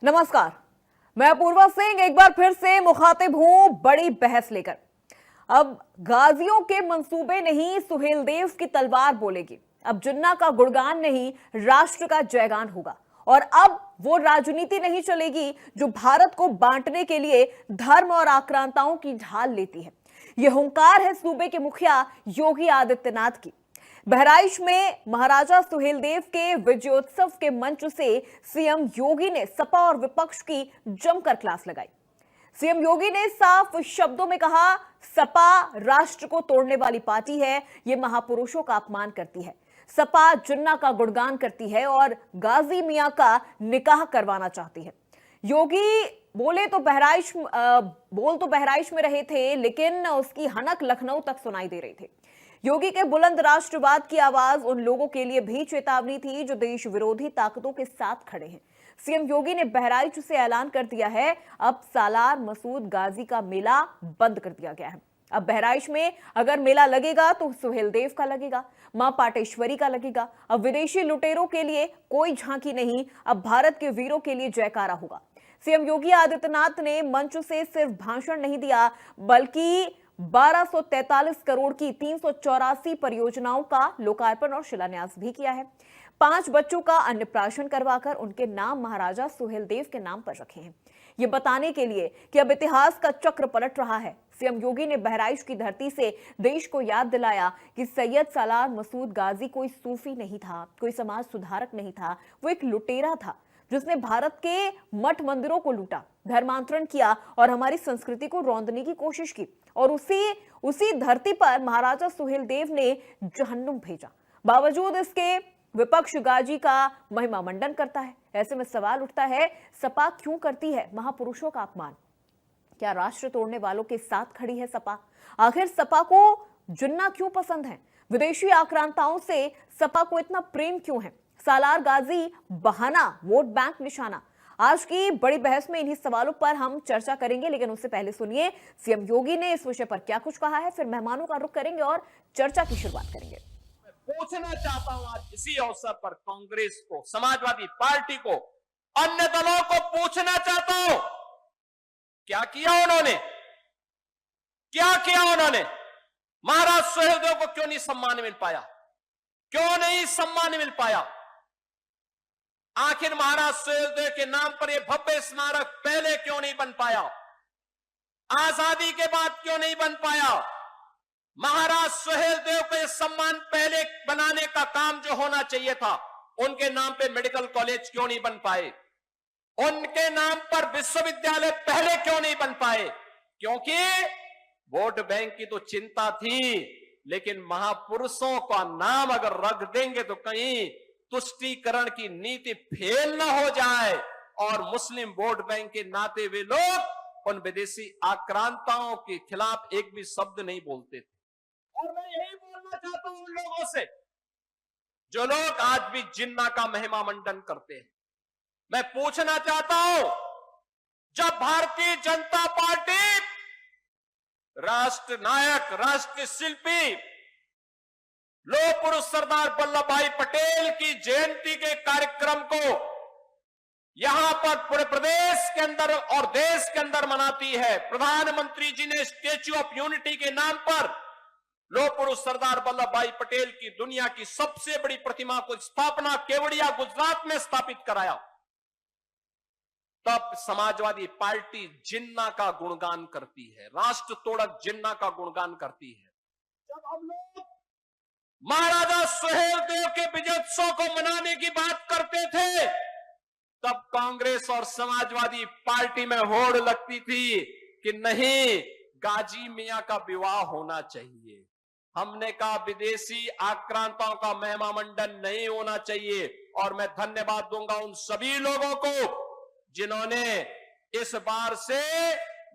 नमस्कार, मैं अपूर्वा सिंह एक बार फिर से मुखातिब हूं बड़ी बहस लेकर। अब गाजियों के मंसूबे नहीं सुहेलदेव की तलवार बोलेगी। अब जिन्ना का गुणगान नहीं राष्ट्र का जयगान होगा। और अब वो राजनीति नहीं चलेगी जो भारत को बांटने के लिए धर्म और आक्रांताओं की ढाल लेती है। यह हुंकार है सूबे के मुखिया योगी आदित्यनाथ की। बहराइच में महाराजा सुहेलदेव के विजयोत्सव के मंच से सीएम योगी ने सपा और विपक्ष की जमकर क्लास लगाई। सीएम योगी ने साफ शब्दों में कहा, सपा राष्ट्र को तोड़ने वाली पार्टी है, ये महापुरुषों का अपमान करती है। सपा जिन्ना का गुणगान करती है और गाजी मियां का निकाह करवाना चाहती है। योगी बोल तो बहराइच में रहे थे, लेकिन उसकी हनक लखनऊ तक सुनाई दे रही थी। योगी के बुलंद राष्ट्रवाद की आवाज उन लोगों के लिए भी चेतावनी थी जो देश विरोधी ताकतों के साथ खड़े हैं। सीएम योगी ने बहराइच से ऐलान कर दिया है, अब सालार मसूद गाजी का मेला बंद कर दिया गया है। अब बहराइच में अगर मेला लगेगा तो सुहेलदेव का लगेगा, मां पाटेश्वरी का लगेगा। अब विदेशी लुटेरों के लिए कोई झांकी नहीं, अब भारत के वीरों के लिए जयकारा होगा। सीएम योगी आदित्यनाथ ने मंच से सिर्फ भाषण नहीं दिया, बल्कि 1243 करोड़ की 384 परियोजनाओं का लोकार्पण और शिलान्यास भी किया है। 5 बच्चों का अन्नप्राशन करवाकर उनके नाम महाराजा सुहेलदेव के नाम पर रखे हैं, ये बताने के लिए कि अब इतिहास का चक्र पलट रहा है। सीएम योगी ने बहराइच की धरती से देश को याद दिलाया कि सैयद सालार मसूद गाजी कोई सूफी नहीं था, कोई समाज सुधारक नहीं था, वो एक लुटेरा था जिसने भारत के मठ मंदिरों को लूटा, धर्मांतरण किया और हमारी संस्कृति को रौंदने की कोशिश की। और उसी धरती पर महाराजा सुहेलदेव ने जहन्नुम भेजा। बावजूद इसके विपक्ष गाजी का महिमा मंडन करता है। ऐसे में सवाल उठता है, सपा क्यों करती है महापुरुषों का अपमान? क्या राष्ट्र तोड़ने वालों के साथ खड़ी है सपा? आखिर सपा को जिन्ना क्यों पसंद है? विदेशी आक्रांताओं से सपा को इतना प्रेम क्यों है? सालार गाजी बहाना, वोट बैंक निशाना। आज की बड़ी बहस में इन्हीं सवालों पर हम चर्चा करेंगे, लेकिन उससे पहले सुनिए सीएम योगी ने इस विषय पर क्या कुछ कहा है। फिर मेहमानों का रुख करेंगे और चर्चा की शुरुआत करेंगे। पूछना चाहता हूं आज इसी अवसर पर कांग्रेस को, समाजवादी पार्टी को, अन्य दलों को पूछना चाहता हूं, क्या किया उन्होंने? क्या किया उन्होंने? महाराज सुहेलदेव को क्यों नहीं सम्मान मिल पाया? क्यों नहीं सम्मान मिल पाया? आखिर महाराज सुहेलदेव के नाम पर यह भव्य स्मारक पहले क्यों नहीं बन पाया? आजादी के बाद क्यों नहीं बन पाया? महाराज सुहेलदेव को यह सम्मान पहले बनाने का काम जो होना चाहिए था, उनके नाम पे मेडिकल कॉलेज क्यों नहीं बन पाए? उनके नाम पर विश्वविद्यालय पहले क्यों नहीं बन पाए? क्योंकि वोट बैंक की तो चिंता थी, लेकिन महापुरुषों का नाम अगर रख देंगे तो कहीं तुष्टीकरण की नीति फेल न हो जाए और मुस्लिम वोट बैंक के नाते वे लोग उन विदेशी आक्रांताओं के खिलाफ एक भी शब्द नहीं बोलते थे। और मैं यही बोलना चाहता हूं उन लोगों से जो लोग आज भी जिन्ना का महिमा मंडन करते हैं। मैं पूछना चाहता हूं, जब भारतीय जनता पार्टी राष्ट्र नायक, राष्ट्र शिल्पी लौह पुरुष सरदार वल्लभ भाई पटेल की जयंती के कार्यक्रम को यहां पर पूरे प्रदेश के अंदर और देश के अंदर मनाती है, प्रधानमंत्री जी ने स्टैच्यू ऑफ यूनिटी के नाम पर लौह पुरुष सरदार वल्लभ भाई पटेल की दुनिया की सबसे बड़ी प्रतिमा को स्थापना केवड़िया गुजरात में स्थापित कराया। तब समाजवादी पार्टी जिन्ना का गुणगान करती है, राष्ट्र तोड़क जिन्ना का गुणगान करती है। जब हम लोग महाराजा सुहेलदेव के विजयोत्सव को मनाने की बात करते थे, तब कांग्रेस और समाजवादी पार्टी में होड़ लगती थी कि नहीं, गाजी मियां का विवाह होना चाहिए। हमने कहा विदेशी आक्रांताओं का महिमा मंडन नहीं होना चाहिए। और मैं धन्यवाद दूंगा उन सभी लोगों को जिन्होंने इस बार से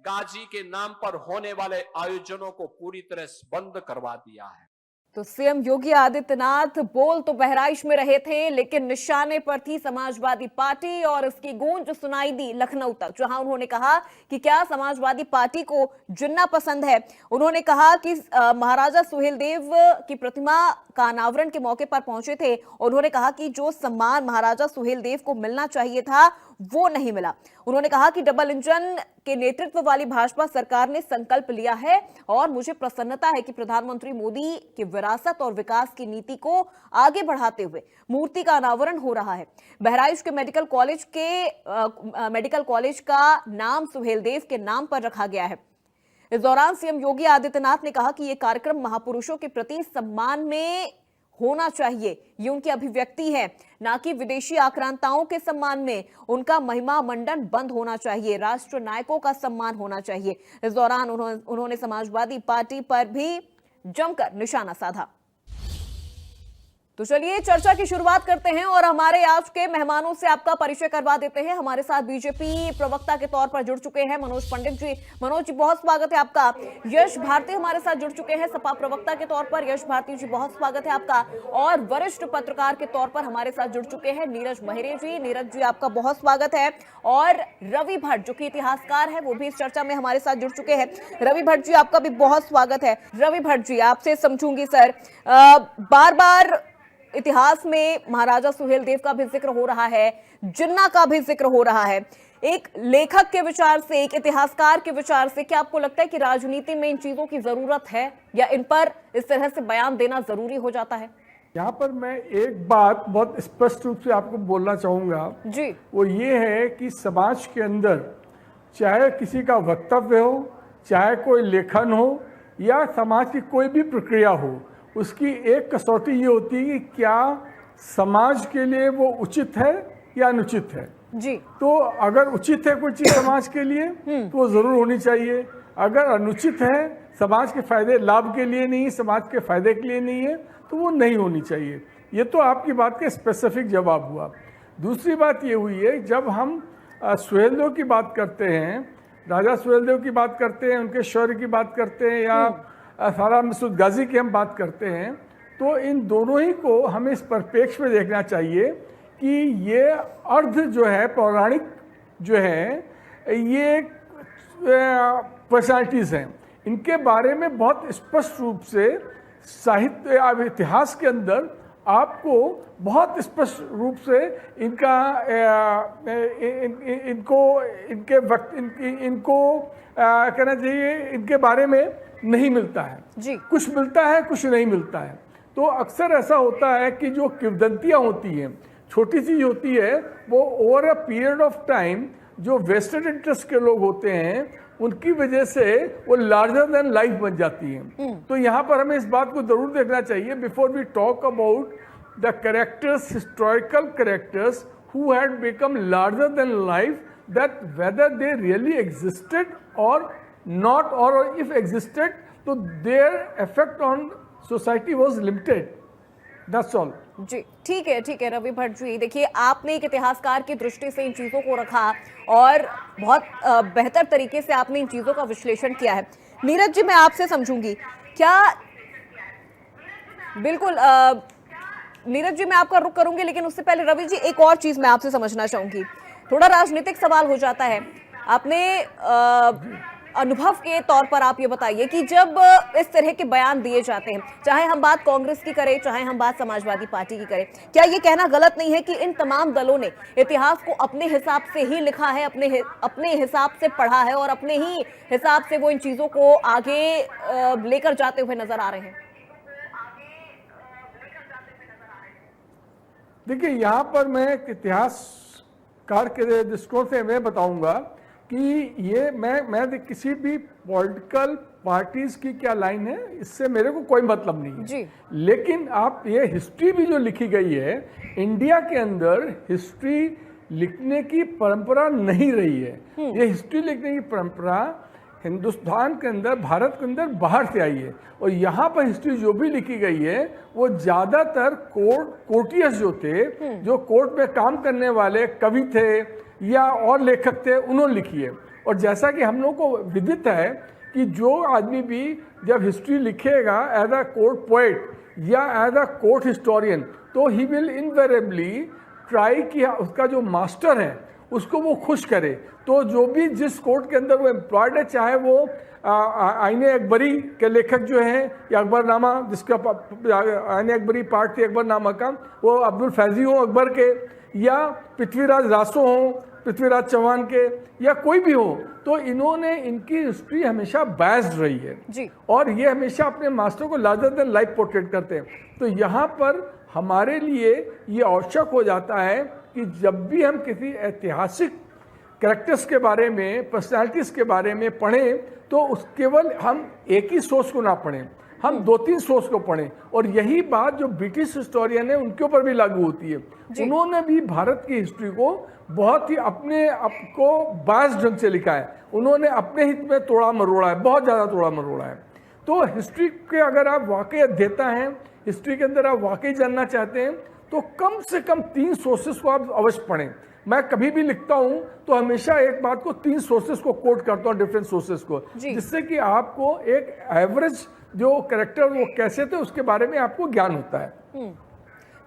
गाजी के नाम पर होने वाले आयोजनों को पूरी तरह से बंद करवा दिया है। तो सीएम योगी आदित्यनाथ बोल तो बहराइच में रहे थे, लेकिन निशाने पर थी समाजवादी पार्टी और इसकी गूंज सुनाई दी लखनऊ तक, जहां उन्होंने कहा कि क्या समाजवादी पार्टी को जिन्ना पसंद है। उन्होंने कहा कि महाराजा सुहेलदेव की प्रतिमा का अनावरण के मौके पर पहुंचे थे। उन्होंने कहा कि जो सम्मान महाराजा सुहेलदेव को मिलना चाहिए था वो नहीं मिला। उन्होंने कहा कि डबल इंजन के नेतृत्व वाली भाजपा सरकार ने संकल्प लिया है और मुझे प्रसन्नता है कि प्रधानमंत्री मोदी की विरासत और विकास की नीति को आगे बढ़ाते हुए मूर्ति का अनावरण हो रहा है। बहराइच के मेडिकल कॉलेज का नाम सुहेलदेव के नाम पर रखा गया है। इस दौरान सीएम योगी आदित्यनाथ ने कहा कि यह कार्यक्रम महापुरुषों के प्रति सम्मान में होना चाहिए, ये उनकी अभिव्यक्ति है, ना कि विदेशी आक्रांताओं के सम्मान में। उनका महिमा मंडन बंद होना चाहिए, राष्ट्र नायकों का सम्मान होना चाहिए। इस दौरान उन्होंने समाजवादी पार्टी पर भी जमकर निशाना साधा। तो चलिए चर्चा की शुरुआत करते हैं और हमारे आज के मेहमानों से आपका परिचय करवा देते हैं। हमारे साथ बीजेपी प्रवक्ता के तौर पर जुड़ चुके हैं मनोज पंडित जी। मनोज जी, बहुत स्वागत है आपका। यश भारती हमारे साथ जुड़ चुके हैं सपा प्रवक्ता के तौर पर। यश भारती जी, बहुत स्वागत है आपका। और वरिष्ठ पत्रकार के तौर पर हमारे साथ जुड़ चुके हैं नीरज महिरे जी। नीरज जी, आपका बहुत स्वागत है। और रवि भट्ट जो कि इतिहासकार है, वो भी इस चर्चा में हमारे साथ जुड़ चुके हैं। रवि भट्ट जी, आपका भी बहुत स्वागत है। रवि भट्ट जी, आपसे समझूंगी सर, बार बार इतिहास में महाराजा सुहेलदेव का भी जिक्र हो रहा है, जिन्ना का भी जिक्र हो रहा है। एक लेखक के विचार से, एक इतिहासकार के विचार से, क्या आपको लगता है कि राजनीति में इन चीजों की जरूरत है या इन पर इस तरह से बयान देना जरूरी हो जाता है? यहाँ पर मैं एक बात बहुत स्पष्ट रूप से आपको बोलना चाहूंगा जी, वो ये है कि समाज के अंदर चाहे किसी का वक्तव्य हो, चाहे कोई लेखन हो या समाज की कोई भी प्रक्रिया हो, उसकी एक कसौटी ये होती है कि क्या समाज के लिए वो उचित है या अनुचित है। जी, तो अगर उचित है कोई चीज समाज के लिए तो वो जरूर होनी चाहिए। अगर अनुचित है, समाज के फायदे लाभ के लिए नहीं, समाज के फायदे के लिए नहीं है, तो वो नहीं होनी चाहिए। ये तो आपकी बात का स्पेसिफिक जवाब हुआ। दूसरी बात ये हुई है, जब हम सुहेलदेव की बात करते हैं, राजा सुहेलदेव की बात करते हैं, उनके शौर्य की बात करते हैं या सारा मसूद गाजी की हम बात करते हैं, तो इन दोनों ही को हमें इस परिप्रेक्ष्य में देखना चाहिए कि ये अर्ध जो है पौराणिक जो है, ये पर्सनालिटीज़ हैं। इनके बारे में बहुत स्पष्ट रूप से साहित्य इतिहास के अंदर आपको बहुत स्पष्ट रूप से इनका इनको कहना चाहिए, इनके बारे में नहीं मिलता है जी। कुछ मिलता है, कुछ नहीं मिलता है। तो अक्सर ऐसा होता है कि जो किंवदंतियाँ होती हैं, छोटी चीज होती है, वो over a period of time जो वेस्टेड इंटरेस्ट के लोग होते हैं उनकी वजह से वो लार्जर देन लाइफ बन जाती हैं। तो यहाँ पर हमें इस बात को जरूर देखना चाहिए before we talk about the characters, historical characters who had become larger than life, that whether they really existed और not, or if existed, तो their effect on society was limited. That's all. जी, ठीक है रवि भट्ट जी। देखिए, आपने एक इतिहासकार की दृष्टि से इन चीजों को रखा और बहुत बेहतर तरीके से आपने इन चीजों का विश्लेषण किया है। नीरज जी, मैं आपसे समझूंगी, क्या बिल्कुल नीरज जी मैं आपका रुख करूंगी, लेकिन उससे पहले रवि जी एक और चीज मैं आपसे समझना चाहूंगी। थोड़ा राजनीतिक सवाल हो जाता है। आपने अनुभव के तौर पर आप ये बताइए कि जब इस तरह के बयान दिए जाते हैं, चाहे हम बात कांग्रेस की करें, चाहे हम बात समाजवादी पार्टी की करें, क्या ये कहना गलत नहीं है कि इन तमाम दलों ने इतिहास को अपने हिसाब से ही लिखा है, अपने हिसाब से पढ़ा है और अपने ही हिसाब से वो इन चीजों को आगे लेकर जाते हुए नजर आ रहे हैं? देखिए, यहाँ पर मैं एक इतिहासकार के दृष्टिकोण से मैं बताऊंगा कि ये मैं किसी भी पॉलिटिकल पार्टीज की क्या लाइन है, इससे मेरे को कोई मतलब नहीं है जी। लेकिन आप ये हिस्ट्री भी जो लिखी गई है, इंडिया के अंदर हिस्ट्री लिखने की परंपरा नहीं रही है। ये हिस्ट्री लिखने की परंपरा हिंदुस्तान के अंदर, भारत के अंदर बाहर से आई है। और यहाँ पर हिस्ट्री जो भी लिखी गई है वो ज़्यादातर कोर्टियस जो थे, जो कोर्ट में काम करने वाले कवि थे या और लेखक थे, उन्होंने लिखी है। और जैसा कि हम लोग को विदित है कि जो आदमी भी जब हिस्ट्री लिखेगा एज अ कोर्ट पोएट या एज अ कोर्ट हिस्टोरियन, तो ही विल इनवेरेबली ट्राई कि उसका जो मास्टर है उसको वो खुश करे। तो जो भी जिस कोर्ट के अंदर वो एम्प्लॉयड है, चाहे वो आईने अकबरी के लेखक जो हैं या अकबरनामा, जिसका आईने अकबरी पार्ट थी अकबरनामा का, वो अब्दुल फैजी हो अकबर के, या पृथ्वीराज रासो हों पृथ्वीराज चौहान के या कोई भी हो, तो इन्होंने इनकी हिस्ट्री हमेशा बायस्ड रही है जी। और ये हमेशा अपने मास्टर को लार्जर देन लाइफ पोर्ट्रेट करते हैं। तो यहाँ पर हमारे लिए ये आवश्यक हो जाता है कि जब भी हम किसी ऐतिहासिक कैरेक्टर्स के बारे में, पर्सनालिटीज के बारे में पढ़ें, तो उस केवल हम एक ही सोर्स को ना पढ़ें, हम 2-3 सोर्स को पढ़ें। और यही बात जो ब्रिटिश हिस्टोरियन है उनके ऊपर भी लागू होती है। उन्होंने भी भारत की हिस्ट्री को बहुत ही अपने आप को बायस ढंग से लिखा है, उन्होंने अपने हित में तोड़ा मरोड़ा है, बहुत ज़्यादा तोड़ा मरोड़ा है। तो हिस्ट्री के अगर आप वाकई अध्येता हैं, हिस्ट्री के अंदर आप वाकई जानना चाहते हैं, तो कम से कम 3 सोर्सेस को आप अवश्य पढ़ें। मैं कभी भी लिखता हूं तो हमेशा एक बात को 3 सोर्सेस को कोट करता हूं, डिफरेंट सोर्सेस को, जिससे कि आपको एक एवरेज जो कैरेक्टर वो कैसे थे उसके बारे में आपको ज्ञान होता है।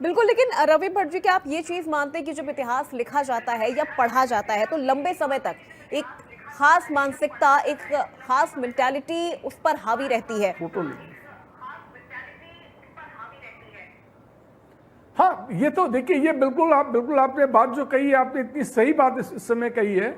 बिल्कुल। लेकिन रवि भट्ट जी, क्या आप ये चीज मानते हैं कि जब इतिहास लिखा जाता है या पढ़ा जाता है तो लंबे समय तक एक खास मानसिकता, एक खास मेंटालिटी उस पर हावी रहती है? हाँ, ये तो देखिए, ये बिल्कुल आपने बात जो कही है, आपने इतनी सही बात इस समय कही है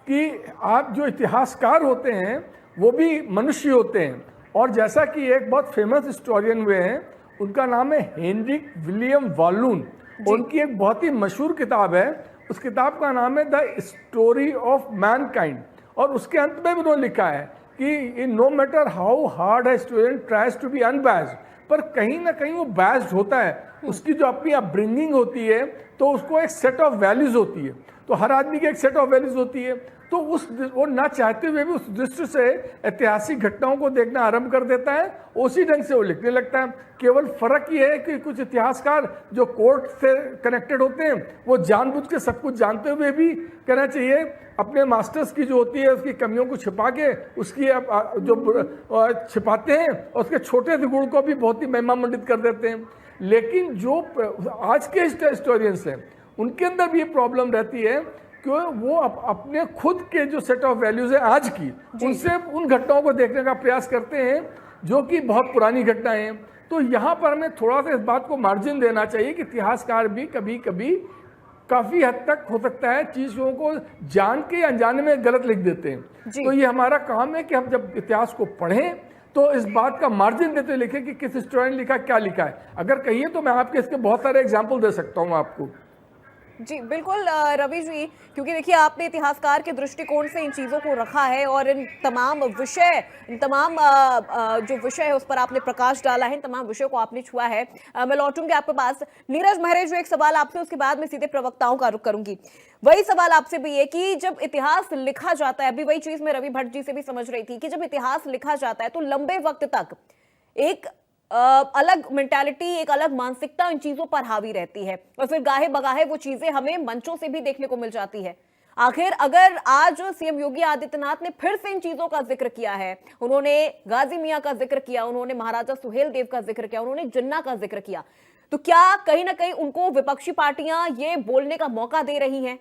कि आप जो इतिहासकार होते हैं वो भी मनुष्य होते हैं। और जैसा कि एक बहुत फेमस हिस्टोरियन हुए हैं, उनका नाम है हेनरिक विलियम वालून, उनकी एक बहुत ही मशहूर किताब है, उस किताब का नाम है द स्टोरी ऑफ मैनकाइंड। और उसके अंत में भी उन्होंने लिखा है कि in no matter how hard a student tries to be unbiased, पर कहीं ना कहीं वो बायस्ड होता है, उसकी जो अपनी अपब्रिंगिंग होती है, तो उसको एक सेट ऑफ वैल्यूज होती है, तो हर आदमी की एक सेट ऑफ वैल्यूज होती है। तो वो ना चाहते हुए भी उस दृष्टि से ऐतिहासिक घटनाओं को देखना आरंभ कर देता है, उसी ढंग से वो लिखने लगता है। केवल फर्क ये है कि कुछ इतिहासकार जो कोर्ट से कनेक्टेड होते हैं, वो जानबूझ के सब कुछ जानते हुए भी, कहना चाहिए, अपने मास्टर्स की जो होती है उसकी कमियों को छिपा के उसकी जो छिपाते हैं और उसके छोटे से गुण को भी बहुत ही महिमामंडित कर देते हैं। लेकिन जो आज के हिस्टोरियंस हैं उनके अंदर भी ये प्रॉब्लम रहती है कि वो अपने खुद के जो सेट ऑफ वैल्यूज है आज की, उनसे उन घटनाओं को देखने का प्रयास करते हैं जो कि बहुत पुरानी घटनाएं हैं। तो यहाँ पर हमें थोड़ा सा इस बात को मार्जिन देना चाहिए कि इतिहासकार भी कभी कभी काफ़ी हद तक हो सकता है चीज़ों को जान के या अनजाने में गलत लिख देते हैं। तो ये हमारा काम है कि हम जब इतिहास को पढ़ें तो इस बात का मार्जिन देते हुए लिखें कि किस हिस्टोरियन ने लिखा, क्या लिखा है। अगर कहिए तो मैं आपके इसके बहुत सारे एग्जाम्पल दे सकता हूँ आपको। जी बिल्कुल रवि जी, क्योंकि देखिए आपने इतिहासकार के दृष्टिकोण से इन चीज़ों को रखा है और इन तमाम जो विषय है उस पर आपने प्रकाश डाला है, इन तमाम विषयों को आपने छुआ है। मैं लौटूंगी आपके पास। नीरज महरे, जो एक सवाल आपसे, उसके बाद में सीधे प्रवक्ताओं का रुख करूंगी। वही सवाल आपसे भी है कि जब इतिहास लिखा जाता है, अभी वही चीज मैं रवि भट्ट जी से भी समझ रही थी कि जब इतिहास लिखा जाता है तो लंबे वक्त तक एक अलग मेंटालिटी, एक अलग मानसिकता इन चीजों पर हावी रहती है और फिर गाहे बगाहे वो चीजें हमें मंचों से भी देखने को मिल जाती है। आखिर अगर आज सीएम योगी आदित्यनाथ ने फिर से इन चीजों का जिक्र किया है, उन्होंने गाजी मियां का जिक्र किया, उन्होंने महाराजा सुहेलदेव का जिक्र किया, उन्होंने जिन्ना का जिक्र किया, तो क्या कहीं ना कहीं उनको विपक्षी पार्टियां ये बोलने का मौका दे रही हैं?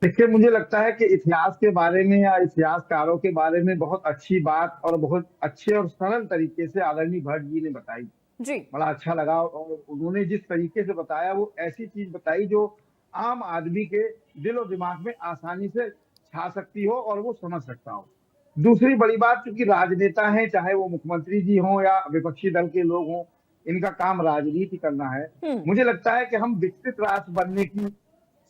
देखिए, मुझे लगता है कि इतिहास के बारे में या इतिहासकारों के बारे में बहुत अच्छी बात और बहुत अच्छे और सरल तरीके से आदरणीय भट्ट जी ने बताई जी। बड़ा अच्छा लगा। और उन्होंने जिस तरीके से बताया वो ऐसी चीज बताई जो आम आदमी के दिल और दिमाग में आसानी से छा सकती हो और वो समझ सकता हो। दूसरी बड़ी बात, क्योंकि राजनेता हैं, चाहे वो मुख्यमंत्री जी हों या विपक्षी दल के लोग हों, इनका काम राजनीति करना है। मुझे लगता है कि हम विकसित राष्ट्र बनने की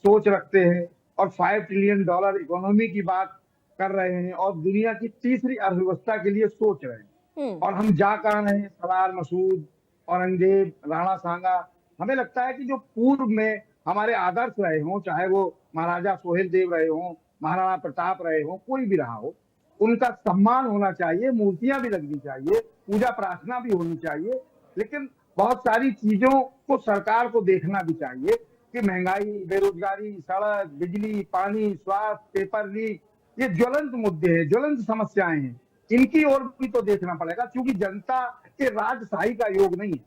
सोच रखते हैं और $5 ट्रिलियन इकोनॉमी की बात कर रहे हैं और दुनिया की तीसरी अर्थव्यवस्था के लिए सोच रहे हैं, और हम जा कहाँ रहे हैं? सरार मसूद, औरंगजेब, राणा सांगा। हमें लगता है कि जो पूर्व में हमारे आदर्श रहे हों, चाहे वो महाराजा सोहेलदेव रहे हों, महाराणा प्रताप रहे हों, कोई भी रहा हो, उनका सम्मान होना चाहिए, मूर्तियां भी लगनी चाहिए, पूजा प्रार्थना भी होनी चाहिए। लेकिन बहुत सारी चीजों को सरकार को देखना भी चाहिए कि महंगाई, बेरोजगारी, सड़क, बिजली, पानी, स्वास्थ्य, पेपर लीक, ये ज्वलंत मुद्दे हैं, ज्वलंत समस्याएं हैं, इनकी ओर भी तो देखना पड़ेगा। क्योंकि जनता के राजशाही का योग नहीं है,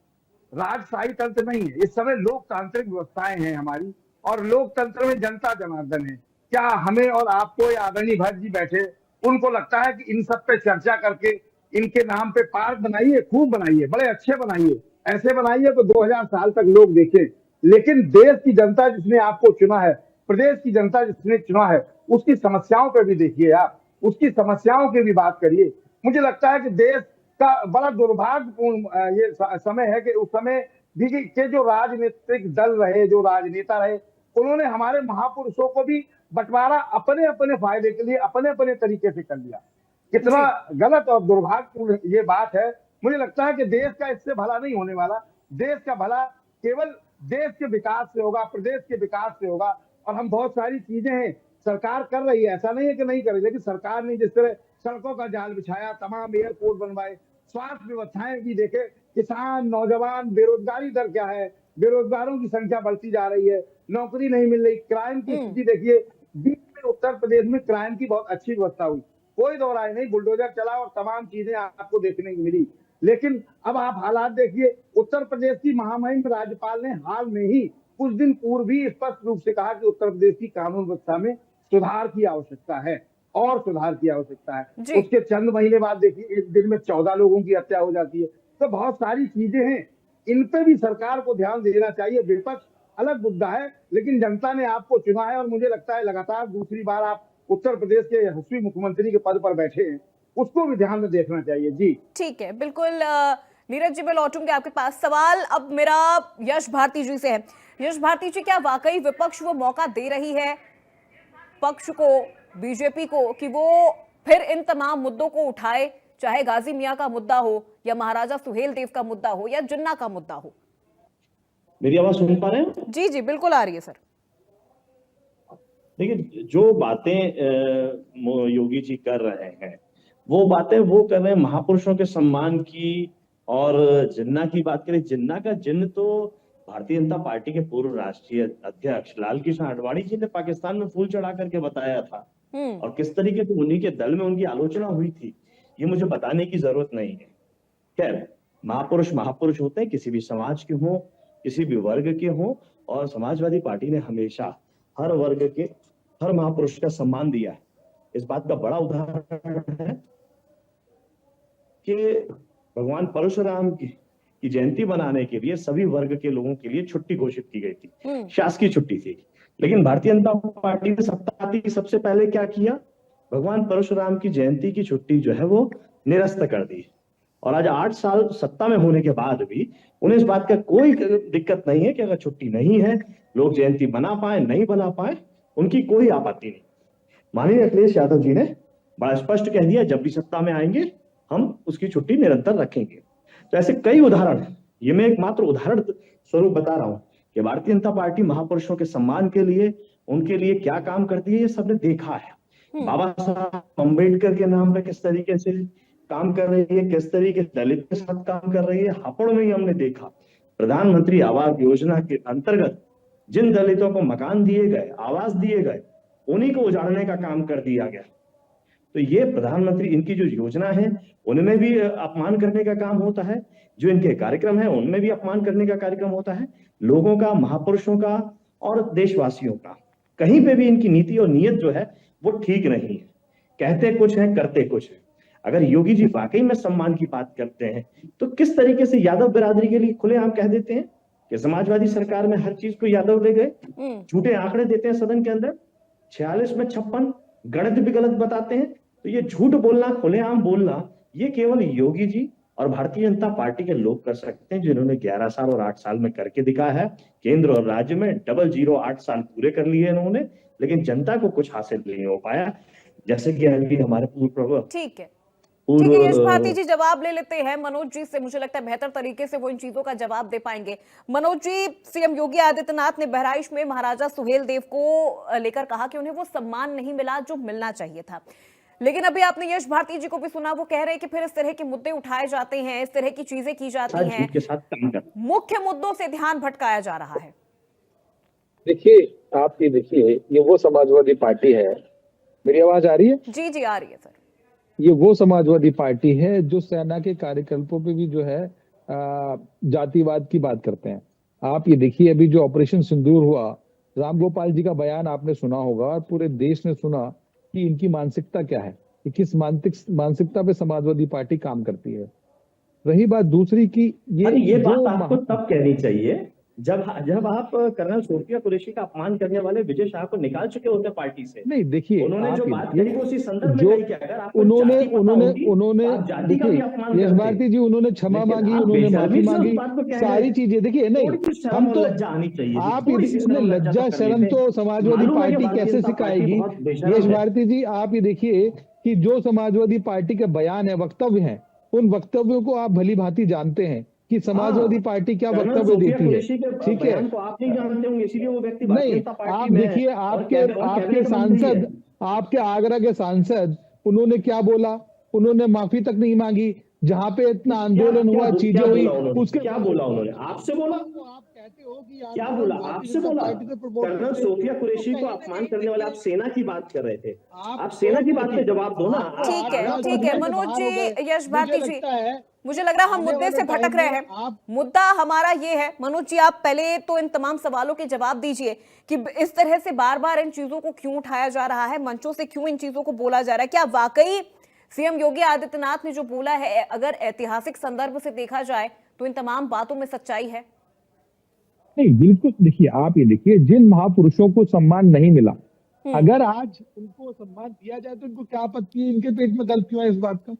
राजशाही तंत्र नहीं है, इस समय लोकतांत्रिक व्यवस्थाएं हैं हमारी, और लोकतंत्र में जनता जनार्दन है। क्या हमें और आपको या आदरणीय भट्ट जी बैठे, उनको लगता है कि इन सब पे चर्चा करके इनके नाम पे पार्क बनाइए, खूब बनाइए, बड़े अच्छे बनाइए, ऐसे बनाइए तो 2000 साल तक लोग देखें लेकिन देश की जनता जिसने आपको चुना है, प्रदेश की जनता जिसने चुना है, उसकी समस्याओं पे भी देखिए आप, उसकी समस्याओं की भी बात करिए। मुझे लगता है कि देश का बड़ा दुर्भाग्यपूर्ण ये समय है कि उस समय भी के जो राजनीतिक दल रहे, जो राजनेता रहे, उन्होंने हमारे महापुरुषों को भी बंटवारा अपने अपने फायदे के लिए अपने अपने तरीके से कर लिया। कितना गलत और दुर्भाग्यपूर्ण ये बात है। मुझे लगता है कि देश का इससे भला नहीं होने वाला। देश का भला केवल देश के विकास से होगा, प्रदेश के विकास से होगा। और हम बहुत सारी चीजें हैं सरकार कर रही है, ऐसा नहीं है कि नहीं कर रही, लेकिन सरकार ने जिस तरह सड़कों का जाल बिछाया, तमाम एयरपोर्ट बनवाए, स्वास्थ्य व्यवस्थाएं भी देखे, किसान, नौजवान, बेरोजगारी दर क्या है, बेरोजगारों की संख्या बढ़ती जा रही है, नौकरी नहीं मिल रही, क्राइम की स्थिति देखिए। बीच में उत्तर प्रदेश में क्राइम की बहुत अच्छी व्यवस्था हुई, कोई दो राय नहीं, बुलडोजर चला और तमाम चीजें आपको देखने को मिली। लेकिन अब आप हालात देखिए, उत्तर प्रदेश की महामहिम राज्यपाल ने हाल में ही कुछ दिन पूर्व ही स्पष्ट रूप से कहा कि उत्तर प्रदेश की कानून व्यवस्था में सुधार की आवश्यकता है और सुधार की आवश्यकता है। उसके चंद महीने बाद देखिए एक दिन में 14 लोगों की हत्या हो जाती है। तो बहुत सारी चीजें हैं, इन पे भी सरकार को ध्यान देना चाहिए। विपक्ष अलग मुद्दा है, लेकिन जनता ने आपको चुना है और मुझे लगता है लगातार दूसरी बार आप उत्तर प्रदेश के यशस्वी मुख्यमंत्री के पद पर बैठे हैं, उसको भी ध्यान में देखना चाहिए। जी ठीक है, बिल्कुल। नीरज जी, मैं लौटूंगी आपके पास। सवाल अब मेरा यश भारती जी से है। यश भारती जी, क्या वाकई विपक्ष वो मौका दे रही है पक्ष को, बीजेपी को, कि वो फिर इन तमाम मुद्दों को उठाए, चाहे गाजी मियां का मुद्दा हो या महाराजा सुहेल देव का मुद्दा हो या जिन्ना का मुद्दा हो? मेरी आवाज सुन पा रहे हैं? जी जी, बिल्कुल आ रही है सर। देखिए, जो बातें योगी जी कर रहे हैं, वो बातें वो कर रहे हैं महापुरुषों के सम्मान की। और जिन्ना की बात करें, जिन्ना का जिन्न तो भारतीय जनता पार्टी के पूर्व राष्ट्रीय अध्यक्ष लाल कृष्ण आडवाणी जी ने पाकिस्तान में फूल चढ़ा करके बताया था। और किस तरीके से उन्हीं के दल में उनकी आलोचना हुई थी, ये मुझे बताने की जरूरत नहीं है। खैर, महापुरुष महापुरुष होते हैं, किसी भी समाज के हों, किसी भी वर्ग के हों। और समाजवादी पार्टी ने हमेशा हर वर्ग के, हर महापुरुष का सम्मान दिया है। इस बात का बड़ा उदाहरण है कि भगवान परशुराम की जयंती मनाने के लिए सभी वर्ग के लोगों के लिए छुट्टी घोषित की गई थी, शासकीय छुट्टी थी। लेकिन भारतीय जनता पार्टी ने सत्ता आती सबसे पहले क्या किया, भगवान परशुराम की जयंती की छुट्टी जो है वो निरस्त कर दी। और आज 8 साल सत्ता में होने के बाद भी उन्हें इस बात का कोई दिक्कत नहीं है कि अगर छुट्टी नहीं है, लोग जयंती मना पाए नहीं मना पाए, उनकी कोई आपत्ति नहीं। माननीय अखिलेश यादव जी ने बड़ा स्पष्ट कह दिया, जब भी सत्ता में आएंगे हम उसकी छुट्टी निरंतर रखेंगे। तो ऐसे कई उदाहरण हैं, ये मैं एक मात्र उदाहरण स्वरूप बता रहा हूं कि भारतीय जनता पार्टी महापुरुषों के सम्मान के लिए, उनके लिए क्या काम करती है, ये सबने देखा है। बाबा साहब अम्बेडकर के नाम पे किस तरीके से काम कर रही है, किस तरीके से दलित के साथ काम कर रही है, हापुड़ में ही हमने देखा। प्रधानमंत्री आवास योजना के अंतर्गत जिन दलितों को मकान दिए गए, आवास दिए गए, उन्हीं को उजाड़ने का काम कर दिया गया। तो ये प्रधानमंत्री, इनकी जो योजना है उनमें भी अपमान करने का काम होता है, जो इनके कार्यक्रम है उनमें भी अपमान करने का कार्यक्रम होता है, लोगों का, महापुरुषों का और देशवासियों का। कहीं पे भी इनकी नीति और नीयत जो है वो ठीक नहीं है। कहते कुछ है, करते कुछ है। अगर योगी जी वाकई में सम्मान की बात करते हैं तो किस तरीके से यादव बिरादरी के लिए खुलेआम कह देते हैं कि समाजवादी सरकार में हर चीज को यादव ले गए। झूठे आंकड़े देते हैं सदन के अंदर, 46 में 56, गणित भी गलत बताते हैं। तो ये झूठ बोलना, खुलेआम बोलना, ये केवल योगी जी और भारतीय जनता पार्टी के लोग कर सकते हैं, जिन्होंने 11 साल और 8 साल में करके दिखाया है। केंद्र और राज्य में 008 साल पूरे कर लिए इन्होंने, लेकिन जनता को कुछ हासिल नहीं हो पाया। जैसे कि अभी हमारे पूर्व, ठीक है यश भारती जी जवाब ले लेते हैं मनोज जी से। मुझे लगता है बेहतर तरीके से वो इन चीजों का जवाब दे पाएंगे। मनोज जी, सीएम योगी आदित्यनाथ ने बहराइच में महाराजा सुहेल देव को लेकर कहा कि उन्हें वो सम्मान नहीं मिला जो मिलना चाहिए था। लेकिन अभी आपने यश भारती जी को भी सुना, वो कह रहे हैं कि फिर इस तरह के मुद्दे उठाए जाते हैं, इस तरह की चीजें की जाती हैं, मुख्य मुद्दों से ध्यान भटकाया जा रहा है। देखिए, आप ये देखिए, ये वो समाजवादी पार्टी है। मेरी आवाज आ रही है? जी जी आ रही है सर। ये वो समाजवादी पार्टी है जो सेना के कार्यकल्पों पे भी जो है जातिवाद की बात करते हैं। आप ये देखिए, अभी जो ऑपरेशन सिंदूर हुआ, रामगोपाल जी का बयान आपने सुना होगा और पूरे देश ने सुना कि इनकी मानसिकता क्या है, कि किस मानसिकता पे समाजवादी पार्टी काम करती है। रही बात दूसरी की, ये बात आपको तब कहनी चाहिए जब आप कर्नल सोफिया कुरैशी का अपमान करने वाले विजय शाह को निकाल चुके होते पार्टी से। नहीं देखिए, उन्होंने जो आप बात ये कही वो उसी संदर्भ में जो कही कि अगर आपको उन्होंने जाति पता उन्होंने होती, उन्होंने तो आप जाति का भी देखिए अपमान यश करते। भारती जी, उन्होंने क्षमा लेकिन मांगी, आप उन्होंने बेशर्मी माफी से उस मांगी, बात को कह सारी रहे। चीजें देखिए। नहीं, थोड़ी सी शर्म हम और तो लज्जा आनी चाहिए थी, आप थोड़ी सी ये शर्म लज्जा लज्जा तो कर शर्म लेते। तो समाजवादी मालूम है कि पार्टी भारतीय कैसे जनता पार्टी सिखाएगी? बहुत बेशर्म यश है। भारती जी, आप ये देखिए कि जो समाजवादी पार्टी के बयान है, वक्तव्य हैं, उन वक्तव्यों को आप भली भांति जानते हैं कि समाजवादी पार्टी क्या कर्नल वक्तव्य सोफिया देती है। कुरैशी के ठीक है, बयान को आप नहीं जानते होंगे, इसीलिए वो व्यक्ति भारतीय नहीं, जनता पार्टी आप में है देखिए, और आपके कैबिनेट मंत्री सांसद, है। आपके आगरा के सांसद, उन्होंने क्या बोला? उन्होंने माफी तक नहीं मांगी। जहां पे इतना आंदोलन हुआ, चीजें हुई, उसके क्या बोला उन्होंने? आपसे बोला? आप कहते हो कि आप क्या बोला? भारतीय आपसे जनता बोला? पार्टी को प्रमोट कर्नल करते हैं। सोफिया कुरैशी तो को कहीं ना अपमान कहीं करने वाले आप देखिए, सेना की बात कर रहे थे। आप आप सेना की बात पे जवाब दो ना। ठीक है, आप ठीक है समझ मनोज बाहर हो गए। जी, यश मुझे भारती जी, लगता है मुझे लग रहा है हम आने मुद्दे वाले से भटक टाइम रहे में हैं। आप मुद्दा हमारा ये है, मनोज जी आप पहले तो इन तमाम सवालों के जवाब दीजिए कि इस तरह से बार बार इन चीजों को क्यों उठाया जा रहा है, मंचों से क्यों इन चीजों को बोला जा रहा है। क्या वाकई सीएम योगी आदित्यनाथ ने जो बोला है, अगर ऐतिहासिक संदर्भ से देखा जाए तो इन तमाम बातों में सच्चाई है? नहीं, बिल्कुल। देखिए, आप ये देखिए, जिन महापुरुषों को सम्मान नहीं मिला, अगर आज उनको सम्मान दिया जाए तो इनको क्या आपत्ति है? इनके पेट में दर्द क्यों है इस बात का?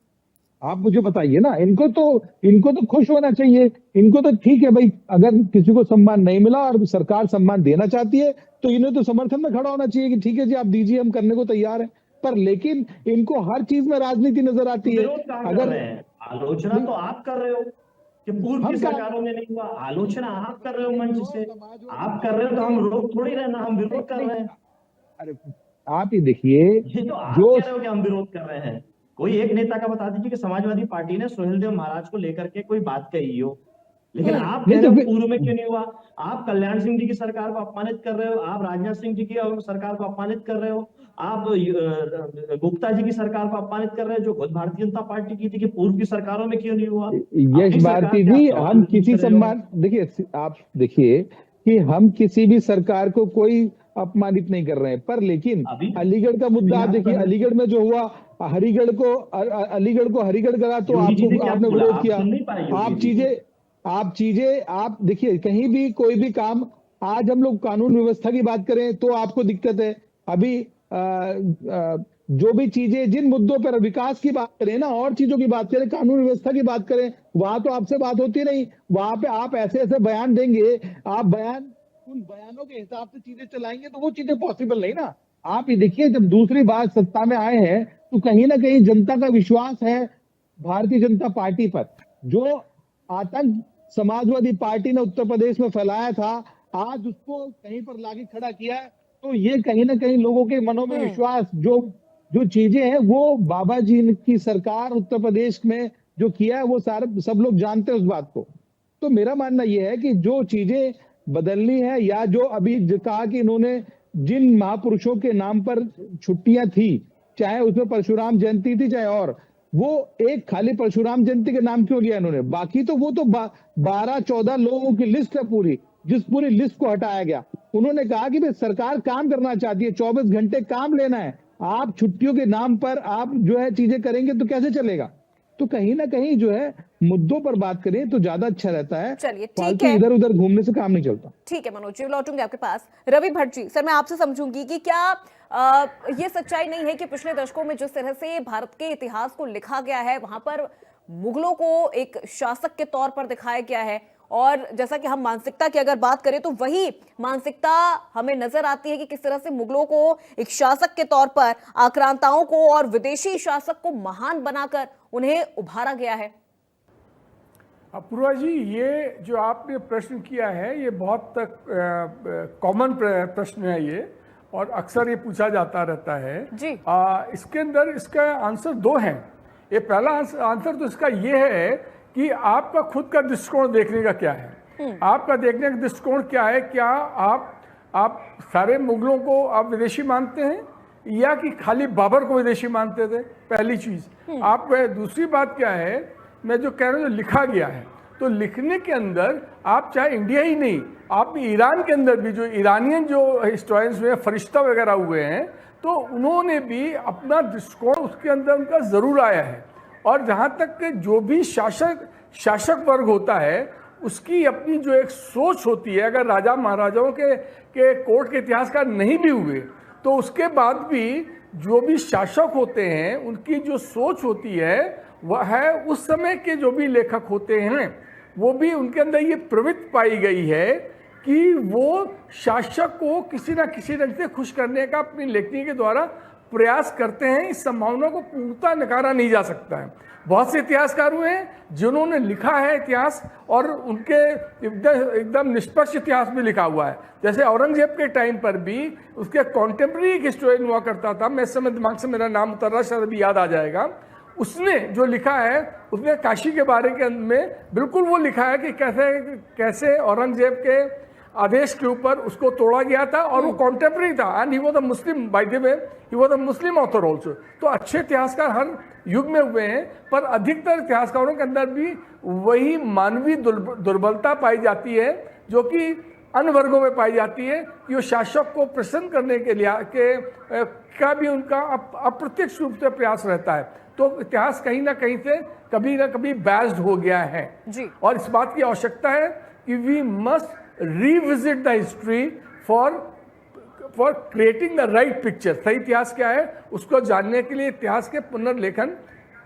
आप मुझे बताइए ना। इनको तो खुश होना चाहिए। इनको तो ठीक है भाई, अगर किसी को सम्मान नहीं मिला और सरकार सम्मान देना चाहती है तो इन्हें तो समर्थन में खड़ा होना चाहिए कि ठीक है जी, आप दीजिए, हम करने को तैयार हैं। पर लेकिन इनको हर चीज में राजनीति नजर आती है। विरोध कहाँ कर अगर रहे हैं? आलोचना तो आप कर रहे हो कि पूर्व हम की क्या- सरकारों में नहीं हुआ। आलोचना आप कर रहे हो मंच से, आप कर रहे हो तो हम रोक थोड़ी रहे ना, हम विरोध कर रहे हैं। अरे आप ये देखिए, ये तो आप जो कह रहे हो कि हम विरोध कर रहे हैं। कोई एक नेता का बता दीजिए कि समाजवादी पार्टी ने सुहेल देव महाराज को लेकर के कोई बात कही हो। लेकिन आप कह नहीं रहे तो हो फिर- पूर्व में क्यों नहीं हुआ? आप कल्याण सिंह जी की सरकार को अपमानित कर रहे हो, आप राजनाथ सिंह जी की सरकार को अपमानित कर रहे हो, आप गुप्ता जी की सरकार को अपमानित कर रहे हो, जो खुद भारतीय जनता पार्टी की थी, कि पूर्व की सरकारों में क्यों नहीं हुआ? यश अपनी सरकार भारती पे आप जी, सवाल हम पूछ किसी रहे हो। सम्मान, देखिए आप देखिए कि हम किसी भी सरकार को कोई अपमानित नहीं कर रहे हैं। पर लेकिन अभी- अलीगढ़ का मुद्दा आप देखिए, अलीगढ़ में जो हुआ, अलीगढ़ को हरिगढ़ करा तो योगी जी ने आपको क्या आपने बोला? विरोध आप किया। सुन नहीं पाए योगी आप जी को? आप देखिए, कहीं भी कोई भी काम, आज हम लोग कानून व्यवस्था की बात करें तो आपको दिक्कत है। अभी जो भी चीजें, जिन मुद्दों पर विकास की बात करें ना, और चीजों की बात करें, कानून व्यवस्था की बात करें, वहां तो आपसे बात होती नहीं। वहां पे आप ऐसे ऐसे बयान देंगे, उन बयानों के हिसाब से चीजें चलाएंगे तो वो चीजें पॉसिबल नहीं ना। आप ये देखिए, जब दूसरी बार सत्ता में आए हैं तो कहीं ना कहीं जनता का विश्वास है भारतीय जनता पार्टी पर। जो आतंक समाजवादी पार्टी ने उत्तर प्रदेश में फैलाया था, आज उसको कहीं पर लाके खड़ा किया है। तो ये कहीं ना कहीं लोगों के मनों में विश्वास, जो चीजें हैं, वो बाबा जी की सरकार उत्तर प्रदेश में जो किया है, वो सारे सब लोग जानते हैं उस बात को। तो मेरा मानना यह है कि जो चीजें बदलनी है, या जो अभी कहा कि इन्होंने जिन महापुरुषों के नाम पर छुट्टियां थी, चाहे उसमें परशुराम जयंती थी चाहे और, वो एक खाली परशुराम जयंती के नाम क्यों लिया इन्होंने? बाकी तो वो तो 12-14 लोगों की लिस्ट है पूरी, जिस पूरी लिस्ट को हटाया गया। उन्होंने कहा कि भाई सरकार काम करना चाहती है, 24 घंटे काम लेना है। आप छुट्टियों के नाम पर आप जो है चीजें करेंगे तो कैसे चलेगा? तो कहीं ना कहीं जो है मुद्दों पर बात करें तो ज्यादा अच्छा रहता है। चलिए, ठीक फालतू है। इधर उधर घूमने से काम नहीं चलता। ठीक है मनोज जी, लौटूंगी आपके पास। रवि भट्ट जी, सर मैं आपसे समझूंगी कि क्या ये सच्चाई नहीं है कि पिछले दशकों में जिस तरह से भारत के इतिहास को लिखा गया है, वहां पर मुगलों को एक शासक के तौर पर दिखाया गया है, और जैसा कि हम मानसिकता की अगर बात करें तो वही मानसिकता हमें नजर आती है कि किस तरह से मुगलों को एक शासक के तौर पर आक्रांताओं को और विदेशी शासक को महान बनाकर उन्हें उभारा गया है। अपूर्वा जी, ये जो आपने प्रश्न किया है, ये बहुत कॉमन प्रश्न है ये, और अक्सर ये पूछा जाता रहता है जी। इसके अंदर इसका आंसर दो हैं। ये पहला आंसर तो इसका ये है कि आपका खुद का दृष्टिकोण देखने का क्या है। आपका देखने का दृष्टिकोण क्या है? क्या आप सारे मुगलों को आप विदेशी मानते हैं, या कि खाली बाबर को विदेशी मानते थे? पहली चीज। आप दूसरी बात क्या है, मैं जो कह रहा हूँ, जो लिखा गया है, तो लिखने के अंदर आप चाहे इंडिया ही नहीं, आप ईरान के अंदर भी, जो ईरानियन जो हिस्टोरियंस हुए, फरिश्ता वगैरह हुए हैं, तो उन्होंने भी अपना दृष्टिकोण उसके अंदर उनका जरूर आया है। और जहाँ तक कि जो भी शासक वर्ग होता है, उसकी अपनी जो एक सोच होती है, अगर राजा महाराजाओं के कोर्ट के इतिहासकार नहीं भी हुए तो उसके बाद भी जो भी शासक होते हैं उनकी जो सोच होती है वह है, उस समय के जो भी लेखक होते हैं वो भी उनके अंदर ये प्रवृत्ति पाई गई है कि वो शासक को किसी ना किसी ढंग से खुश करने का अपनी लेखनी के द्वारा प्रयास करते हैं। इस संभावना को पूर्णतः नकारा नहीं जा सकता है। बहुत से इतिहासकार हुए हैं जिन्होंने लिखा है इतिहास और उनके एकदम निष्पक्ष इतिहास भी लिखा हुआ है। जैसे औरंगजेब के टाइम पर भी उसके कॉन्टेम्प्रेरी एक हिस्टोरियन हुआ करता था, मैं इस समय दिमाग से मेरा नाम उतर रहा, शायद अभी याद आ जाएगा। उसने जो लिखा है उसने काशी के बारे के में बिल्कुल वो लिखा है कि कैसे औरंगजेब के आदेश के ऊपर उसको तोड़ा गया था और वो कॉन्टेम्प्रेरी था and he was a Muslim, by the way he was a Muslim author also. तो अच्छे इतिहासकार हर युग में हुए हैं, पर अधिकतर इतिहासकारों के अंदर भी वही मानवीय दुर्बलता पाई जाती है जो कि अन्य वर्गों में पाई जाती है कि वो शासक को प्रसन्न करने के लिए का भी उनका अप्रत्यक्ष रूप से प्रयास रहता है। तो इतिहास कहीं ना कभी बैस्ड हो गया है जी। और इस बात की आवश्यकता है कि we must revisit the history for creating the right picture। सही इतिहास क्या है उसको जानने के लिए इतिहास के पुनर्लेखन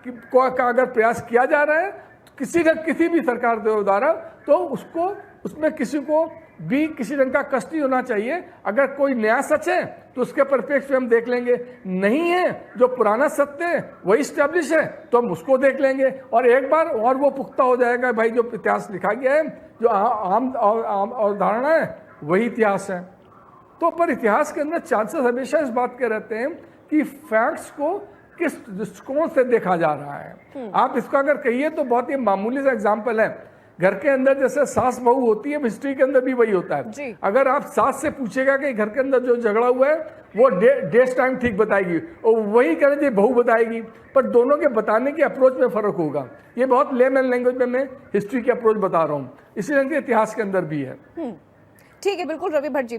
का अगर प्रयास किया जा रहा है किसी भी सरकार द्वारा, तो उसको उसमें किसी को भी किसी रंग का कष्ट नहीं होना चाहिए। अगर कोई नया सच है तो उसके परिप्रेक्ष्य में हम देख लेंगे, नहीं है जो पुराना सत्य है वही स्टैब्लिश है तो हम उसको देख लेंगे और एक बार और वो पुख्ता हो जाएगा भाई जो इतिहास लिखा गया है, जो आम अवधारणा है वही इतिहास है। तो पर इतिहास के अंदर चांसेस हमेशा इस बात के रहते हैं कि फैक्ट्स को किस दृष्टिकोण से देखा जा रहा है। आप इसका अगर कहिए तो बहुत ही मामूली सा एग्जाम्पल है, घर के अंदर जैसे सास बहू होती है, हिस्ट्री के अंदर भी वही होता है। अगर आप सास से पूछेगा कि घर के अंदर जो झगड़ा हुआ है वो डेट टाइम ठीक बताएगी और वही करें बहू बताएगी, पर दोनों के बताने की अप्रोच में फर्क होगा। ये बहुत लेमन लैंग्वेज में मैं हिस्ट्री की अप्रोच बता रहा हूँ, इसी रंग के इतिहास के अंदर भी है। ठीक है, बिल्कुल रवि भट्ट जी।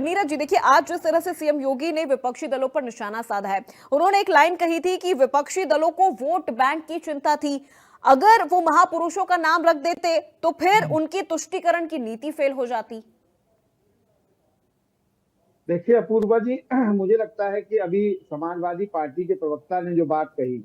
नीरज जी, देखिए आज जिस तरह से सीएम योगी ने विपक्षी दलों पर निशाना साधा है, उन्होंने एक लाइन कही थी कि विपक्षी दलों को वोट बैंक की चिंता थी, अगर वो महापुरुषों का नाम रख देते तो फिर उनकी तुष्टीकरण की नीति फेल हो जाती। देखिए अपूर्वा जी, मुझे लगता है कि अभी समाजवादी पार्टी के प्रवक्ता ने जो बात कही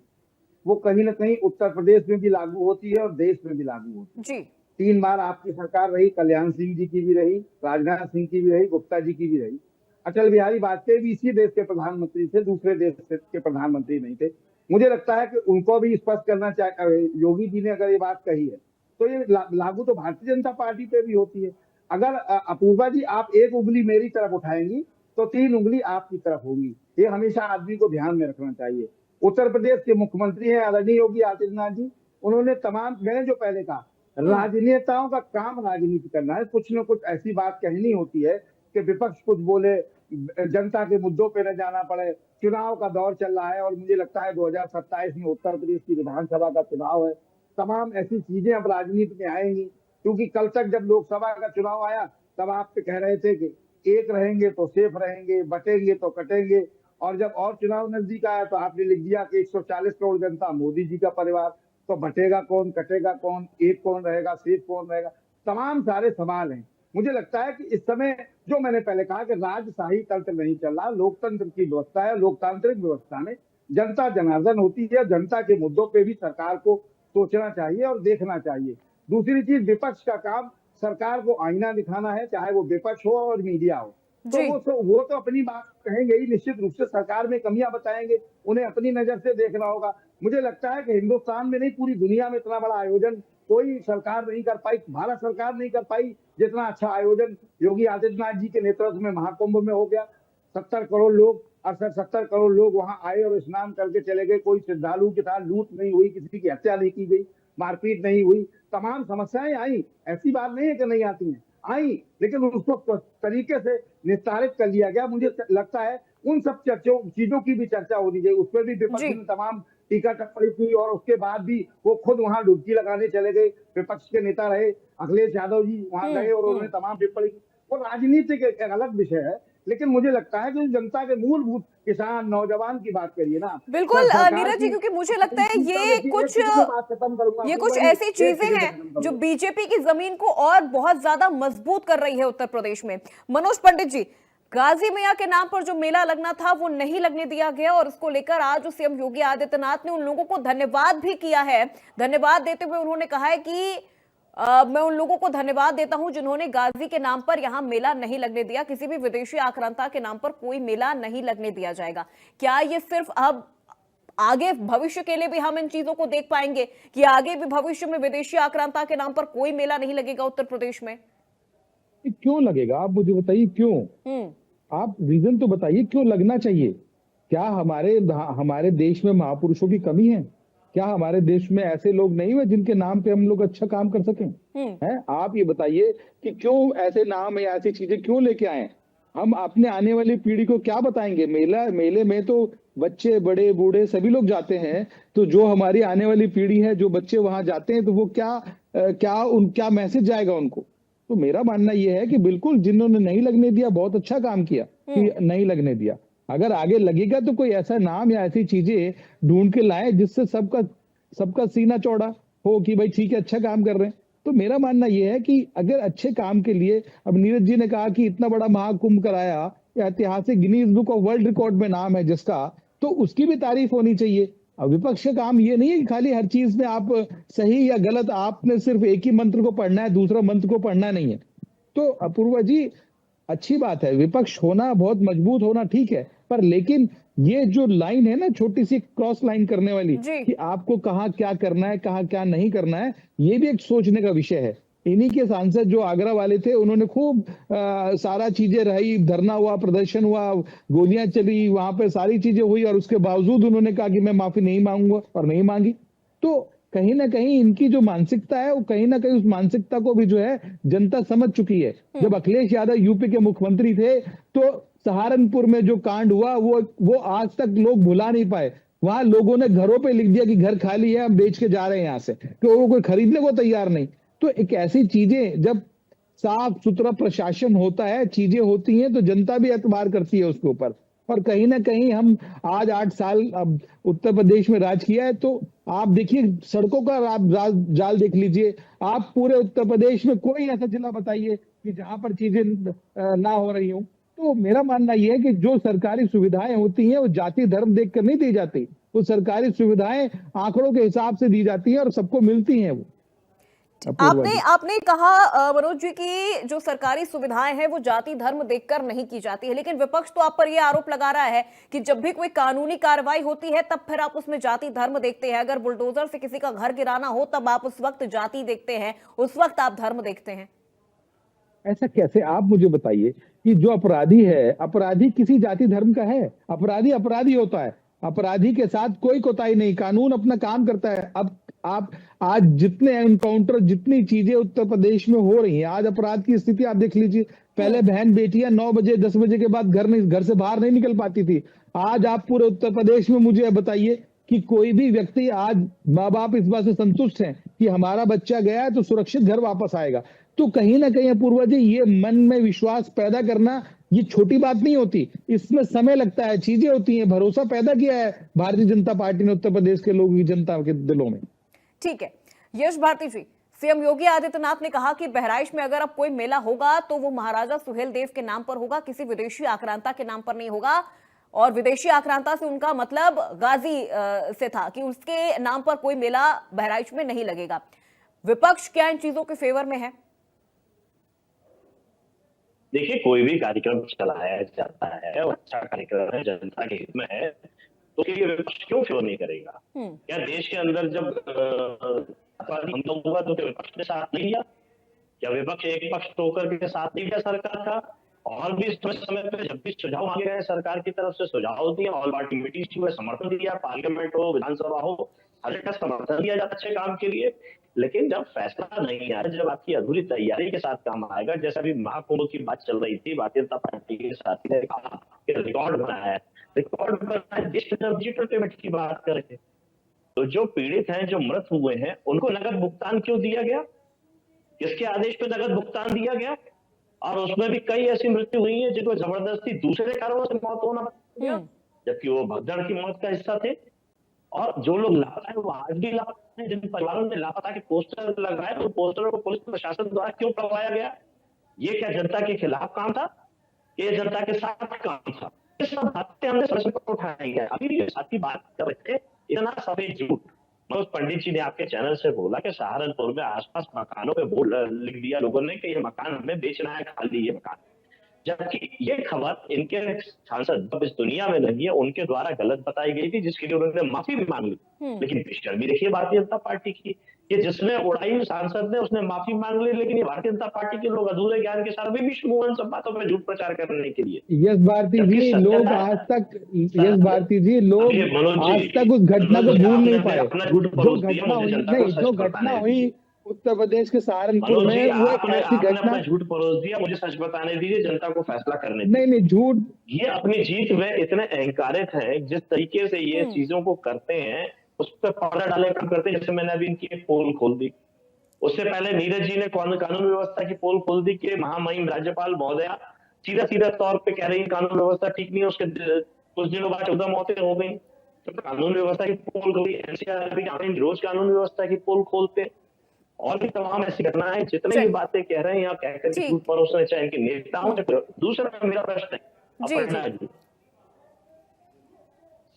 वो कहीं ना कहीं उत्तर प्रदेश में भी लागू होती है और देश में भी लागू होती है। जी। 3 बार आपकी सरकार रही, कल्याण सिंह जी की भी रही, राजनाथ सिंह की भी रही, गुप्ता जी की भी रही। अटल बिहारी वाजपेयी भी इसी देश के प्रधानमंत्री थे, दूसरे देश के प्रधानमंत्री नहीं थे। मुझे लगता है कि उनको भी स्पष्ट करना चाहिए, योगी जी ने अगर ये बात कही है तो ये लागू तो भारतीय जनता पार्टी पे भी होती है। अगर अपूर्वा जी आप एक उंगली मेरी तरफ उठाएंगी तो 3 उंगली आपकी तरफ होगी, ये हमेशा आदमी को ध्यान में रखना चाहिए। उत्तर प्रदेश के मुख्यमंत्री हैं आदरणीय योगी आदित्यनाथ जी, उन्होंने मैंने जो पहले कहा, राजनेताओं का काम राजनीति करना है, कुछ न कुछ ऐसी बात कहनी होती है कि विपक्ष कुछ बोले, जनता के मुद्दों पे न जाना पड़े। चुनाव का दौर चल रहा है और मुझे लगता है 2027 में उत्तर प्रदेश की विधानसभा का चुनाव है, तमाम ऐसी चीजें अब राजनीति में आएंगी। क्योंकि कल तक जब लोकसभा का चुनाव आया तब आप पे कह रहे थे कि एक रहेंगे तो सेफ रहेंगे, बटेंगे तो कटेंगे, और जब और चुनाव नजदीक आया तो आपने लिख दिया कि 140 करोड़ जनता मोदी जी का परिवार, तो बटेगा कौन, कटेगा कौन, एक कौन रहेगा, सेफ कौन रहेगा, तमाम सारे सवाल हैं। मुझे लगता है कि इस समय जो मैंने पहले कहा कि राजशाही तंत्र नहीं चल रहा, लोकतंत्र की व्यवस्था है। लोकतांत्रिक व्यवस्था में जनता जनार्दन होती है, जनता के मुद्दों पे भी सरकार को सोचना चाहिए और देखना चाहिए। दूसरी चीज, विपक्ष का काम सरकार को आईना दिखाना है, चाहे वो विपक्ष हो और मीडिया हो। तो वो तो अपनी बात कहेंगे ही, निश्चित रूप से सरकार में कमियां बताएंगे, उन्हें अपनी नजर से देखना होगा। मुझे लगता है कि हिंदुस्तान में नहीं पूरी दुनिया में इतना बड़ा आयोजन कोई सरकार नहीं कर पाई, भारत सरकार नहीं कर पाई जितना अच्छा आयोजन योगी आदित्यनाथ जी के नेतृत्व में महाकुंभ में हो गया। 70 करोड़ लोग 70 करोड़ लोग वहां आए और स्नान करके चले गए। कोई श्रद्धालु के साथ लूट नहीं हुई, किसी की हत्या नहीं की गई, मारपीट नहीं हुई। तमाम समस्याएं आई, ऐसी बात नहीं है कि नहीं आती हैं, आई, लेकिन उसको तरीके से निस्तारित कर लिया गया। मुझे लगता है उन सब चीजों की भी चर्चा होनी चाहिए। उस पर भी विपक्ष ने तमाम टीका टिप्पणी की और उसके बाद भी वो खुद वहां डुबकी लगाने चले गए। विपक्ष के नेता रहे अखिलेश यादव जी, वहां गए और उन्होंने तमाम टिप्पणी की। और राजनीति एक अलग विषय है लेकिन मुझे लगता है कि जनता के मूलभूत किसान नौजवान की बात करिए ना, बिल्कुल सरकार नीरज जी, की क्योंकि मुझे लगता है ये कुछ बात खत्म करूंगा, ये कुछ पूर्वा जी, ऐसी एक चीजें सेकंड से हैं खत्म जो करूंगा। बीजेपी की जमीन को और बहुत ज्यादा मजबूत कर रही है उत्तर प्रदेश में। मनोज पंडित जी, गाजी मियां के नाम पर जो मेला लगना था वो नहीं लगने दिया गया, और इसको लेकर आज सीएम योगी आदित्यनाथ ने उन लोगों को धन्यवाद भी किया है। धन्यवाद देते हुए उन्होंने कहा है कि मैं उन लोगों को धन्यवाद देता हूं जिन्होंने गाजी के नाम पर यहां मेला नहीं लगने दिया। किसी भी विदेशी आक्रांता के नाम पर कोई मेला नहीं लगने दिया जाएगा। क्या ये सिर्फ अब आगे भविष्य के लिए भी हम इन चीजों को देख पाएंगे कि आगे भी भविष्य में विदेशी आक्रांता के नाम पर कोई मेला नहीं लगेगा उत्तर प्रदेश में? क्यों लगेगा, आप मुझे बताइए क्यों? आप रीजन तो बताइए क्यों लगना चाहिए। क्या हमारे देश में महापुरुषों की कमी है? क्या हमारे देश में ऐसे लोग नहीं हुए जिनके नाम पे हम लोग अच्छा काम कर सकें? हैं? आप ये बताइए कि क्यों ऐसे नाम या ऐसी चीजें क्यों लेके आए? हम अपने आने वाली पीढ़ी को क्या बताएंगे? मेले में तो बच्चे बड़े बूढ़े सभी लोग जाते हैं, तो जो हमारी आने वाली पीढ़ी है, जो बच्चे वहां जाते हैं, तो वो क्या मैसेज जाएगा उनको? तो मेरा मानना यह है कि बिल्कुल जिन्होंने नहीं लगने दिया बहुत अच्छा काम किया कि नहीं लगने दिया। अगर आगे लगेगा तो कोई ऐसा नाम या ऐसी चीजें ढूंढ के लाए जिससे सबका सीना चौड़ा हो कि भाई ठीक है, अच्छा काम कर रहे हैं। तो मेरा मानना यह है कि अगर अच्छे काम के लिए, अब नीरज जी ने कहा कि इतना बड़ा महाकुंभ कराया, ऐतिहासिक Guinness book of world record में नाम है जिसका, तो उसकी भी तारीफ होनी चाहिए। अब विपक्ष का काम ये नहीं है कि खाली हर चीज में आप सही या गलत, आपने सिर्फ एक ही मंत्र को पढ़ना है, दूसरा मंत्र को पढ़ना नहीं है। तो अपूर्वा जी, अच्छी बात है विपक्ष होना, बहुत मजबूत होना ठीक है, पर लेकिन ये जो लाइन है ना, छोटी सी क्रॉस लाइन करने वाली, कि आपको कहाँ क्या करना है, कहाँ क्या नहीं करना है, ये भी एक सोचने का विषय है। इन्हीं के सांसद जो आगरा वाले थे, उन्होंने खूब सारा चीजें रही, धरना हुआ, प्रदर्शन हुआ, गोलियां चली, वहां पे सारी चीजें हुई, और उसके बावजूद उन्होंने कहा कि मैं माफी नहीं मांगूंगा, और नहीं मांगी। तो कहीं ना कहीं इनकी जो मानसिकता है, वो कहीं ना कहीं उस मानसिकता को भी जो है जनता समझ चुकी है। जब अखिलेश यादव यूपी के मुख्यमंत्री थे, तो सहारनपुर में जो कांड हुआ वो आज तक लोग भुला नहीं पाए। वहां लोगों ने घरों पे लिख दिया कि घर खाली है, हम बेच के जा रहे हैं यहाँ से, तो वो कोई खरीदने को तैयार नहीं। तो एक ऐसी चीजें, जब साफ सुथरा प्रशासन होता है, चीजें होती हैं, तो जनता भी एतबार करती है उसके ऊपर। और कहीं ना कहीं हम आज 8 साल अब उत्तर प्रदेश में राज किया है, तो आप देखिए सड़कों का आप जाल देख लीजिए। आप पूरे उत्तर प्रदेश में कोई ऐसा जिला बताइए कि जहां पर चीजें ना हो रही हो। तो मेरा मानना यह है कि जो सरकारी सुविधाएं होती हैं, वो जाति धर्म देखकर नहीं दी जाती, वो सरकारी सुविधाएं आंकड़ों के हिसाब से दी जाती है और सबको मिलती हैं। वो आपने कहा मनोज जी की जो सरकारी सुविधाएं हैं वो जाति धर्म देखकर नहीं की जाती है, लेकिन विपक्ष तो आप पर यह आरोप लगा रहा है कि जब भी कोई कानूनी कार्रवाई होती है तब फिर आप उसमें जाति धर्म देखते हैं। अगर बुलडोजर से किसी का घर गिराना हो तब आप उस वक्त जाति देखते हैं, उस वक्त आप धर्म देखते हैं। ऐसा कैसे? आप मुझे बताइए कि जो अपराधी है, अपराधी किसी जाति धर्म का है? अपराधी अपराधी होता है, अपराधी के साथ कोई कोताही नहीं, कानून अपना काम करता है। अब आप आज जितने एनकाउंटर, जितनी चीजें उत्तर प्रदेश में हो रही हैं, आज अपराध की स्थिति आप देख लीजिए। पहले बहन बेटियां 9 बजे 10 बजे के बाद घर से बाहर नहीं निकल पाती थी। आज आप पूरे उत्तर प्रदेश में मुझे बताइए कि कोई भी व्यक्ति, आज माँ बाप इस बात से संतुष्ट हैं कि हमारा बच्चा गया है तो सुरक्षित घर वापस आएगा। तो कहीं ना कहीं अपूर्वा जी, ये मन में विश्वास पैदा करना ये छोटी बात नहीं होती, इसमें समय लगता है, चीजें होती हैं। भरोसा पैदा किया है भारतीय जनता पार्टी ने उत्तर प्रदेश के लोगों की, जनता के दिलों में। ठीक है यश भारती जी, सीएम योगी आदित्यनाथ ने कहा कि बहराइच में अगर अब कोई मेला होगा तो वो महाराजा सुहेलदेव के नाम पर होगा, किसी विदेशी आक्रांता के नाम पर नहीं होगा। और विदेशी आक्रांता से उनका मतलब गाजी से था कि उसके नाम पर कोई मेला बहराइच में नहीं लगेगा। विपक्ष क्या इन चीजों के फेवर में है? देखिए, कोई भी कार्यक्रम चलाया जाता है और अच्छा कार्यक्रम है, जनता के हित में है, तो ये विपक्ष क्यों फेवर नहीं करेगा? क्या देश के अंदर जब हमला हुआ तो विपक्ष ने साथ नहीं दिया? क्या विपक्ष एक पक्ष होकर के साथ नहीं दिया सरकार का? और भी समय पे जब भी सुझाव मांगे गए सरकार की तरफ से, सुझाव दिया, ऑल पार्टी मीटिंग हुए, समर्थन दिया, पार्लियामेंट हो, विधानसभा हो, हर जगह समर्थन दिया जाता अच्छे काम के लिए। लेकिन जब फैसला नहीं आया, जब आपकी अधूरी तैयारी के साथ काम आएगा, जैसे अभी महाकुंभ की बात चल रही थी, भारतीय जनता पार्टी के साथी ने कहा कि रिकॉर्ड बनाया है, डिजिटल पेमेंट की बात करें तो जो पीड़ित हैं, जो मृत हुए हैं, उनको नगद भुगतान क्यों दिया गया? किसके आदेश पे नगद भुगतान दिया गया? और उसमें भी कई ऐसी मृत्यु हुई है जिनको जबरदस्ती दूसरे कारणों से मौत होना पड़ा, जबकि वो भगदड़ की मौत का हिस्सा थे। और जो लोग लापता है वो आज भी लापता है, जिन परिवारों ने लापता के पोस्टर लगाए, उन पोस्टरों को पुलिस प्रशासन द्वारा क्यों करवाया गया? ये क्या जनता के खिलाफ काम था? ये जनता के साथ काम था? ये सब बातें हमने सड़क पर उठाई है। अभी भी साथ ही बात कर रहे थे, इतना सफेद झूठ। मनोज पंडित जी ने आपके चैनल से बोला कि सहारनपुर में आसपास मकानों पे बोर्ड लिख दिया लोगों ने कि ये मकान हमें बेचना है, खाली ये मकान। जबकि ये खबर इनके सांसद जब इस दुनिया में नहीं है उनके द्वारा गलत बताई गई थी, जिसके लिए उन्होंने माफी भी मांग ली। लेकिन पिक्चर भी देखिए भारतीय जनता पार्टी की, ये जिसने उड़ाई सांसद ने उसने माफी मांग ली, लेकिन ये भारतीय जनता पार्टी के लोग अधूरे ज्ञान के साथ भी शुरू सब बातों पर झूठ प्रचार करने के लिए। यस भारती जी, लोग आज तक, यस भारती जी, लोग आज तक उस घटना को भूल नहीं पाए। जो घटना हुई उत्तर प्रदेश के सहारनपुर में, वो एक ऐसी घटना। झूठ परोस दिया, मुझे सच बताने दीजिए, जनता को फैसला करने दीजिए। नहीं झूठ, ये अपनी जीत में इतने अहंकारित हैं, जिस तरीके से ये चीजों को करते हैं उस पर पाउडर डाले काम करते हैं। जैसे मैंने अभी इनकी एक पोल खोल दी, उससे पहले नीरज जी ने कानून व्यवस्था की पोल खोल दी कि महामहिम राज्यपाल महोदया सीधा तौर पे कह रही है कानून व्यवस्था ठीक नहीं है। उसके कुछ दिनों बाद 14 मौतें हो गई, तो कानून व्यवस्था की पोल खोली। एनसीआर रोज कानून व्यवस्था की पोल खोलते, और भी तमाम ऐसी घटनाएं, जितनी भी बातें कह रहे हैं यहाँ कहकर झूठ परोसने चाहे इनके नेता हो। दूसरा मेरा प्रश्न है,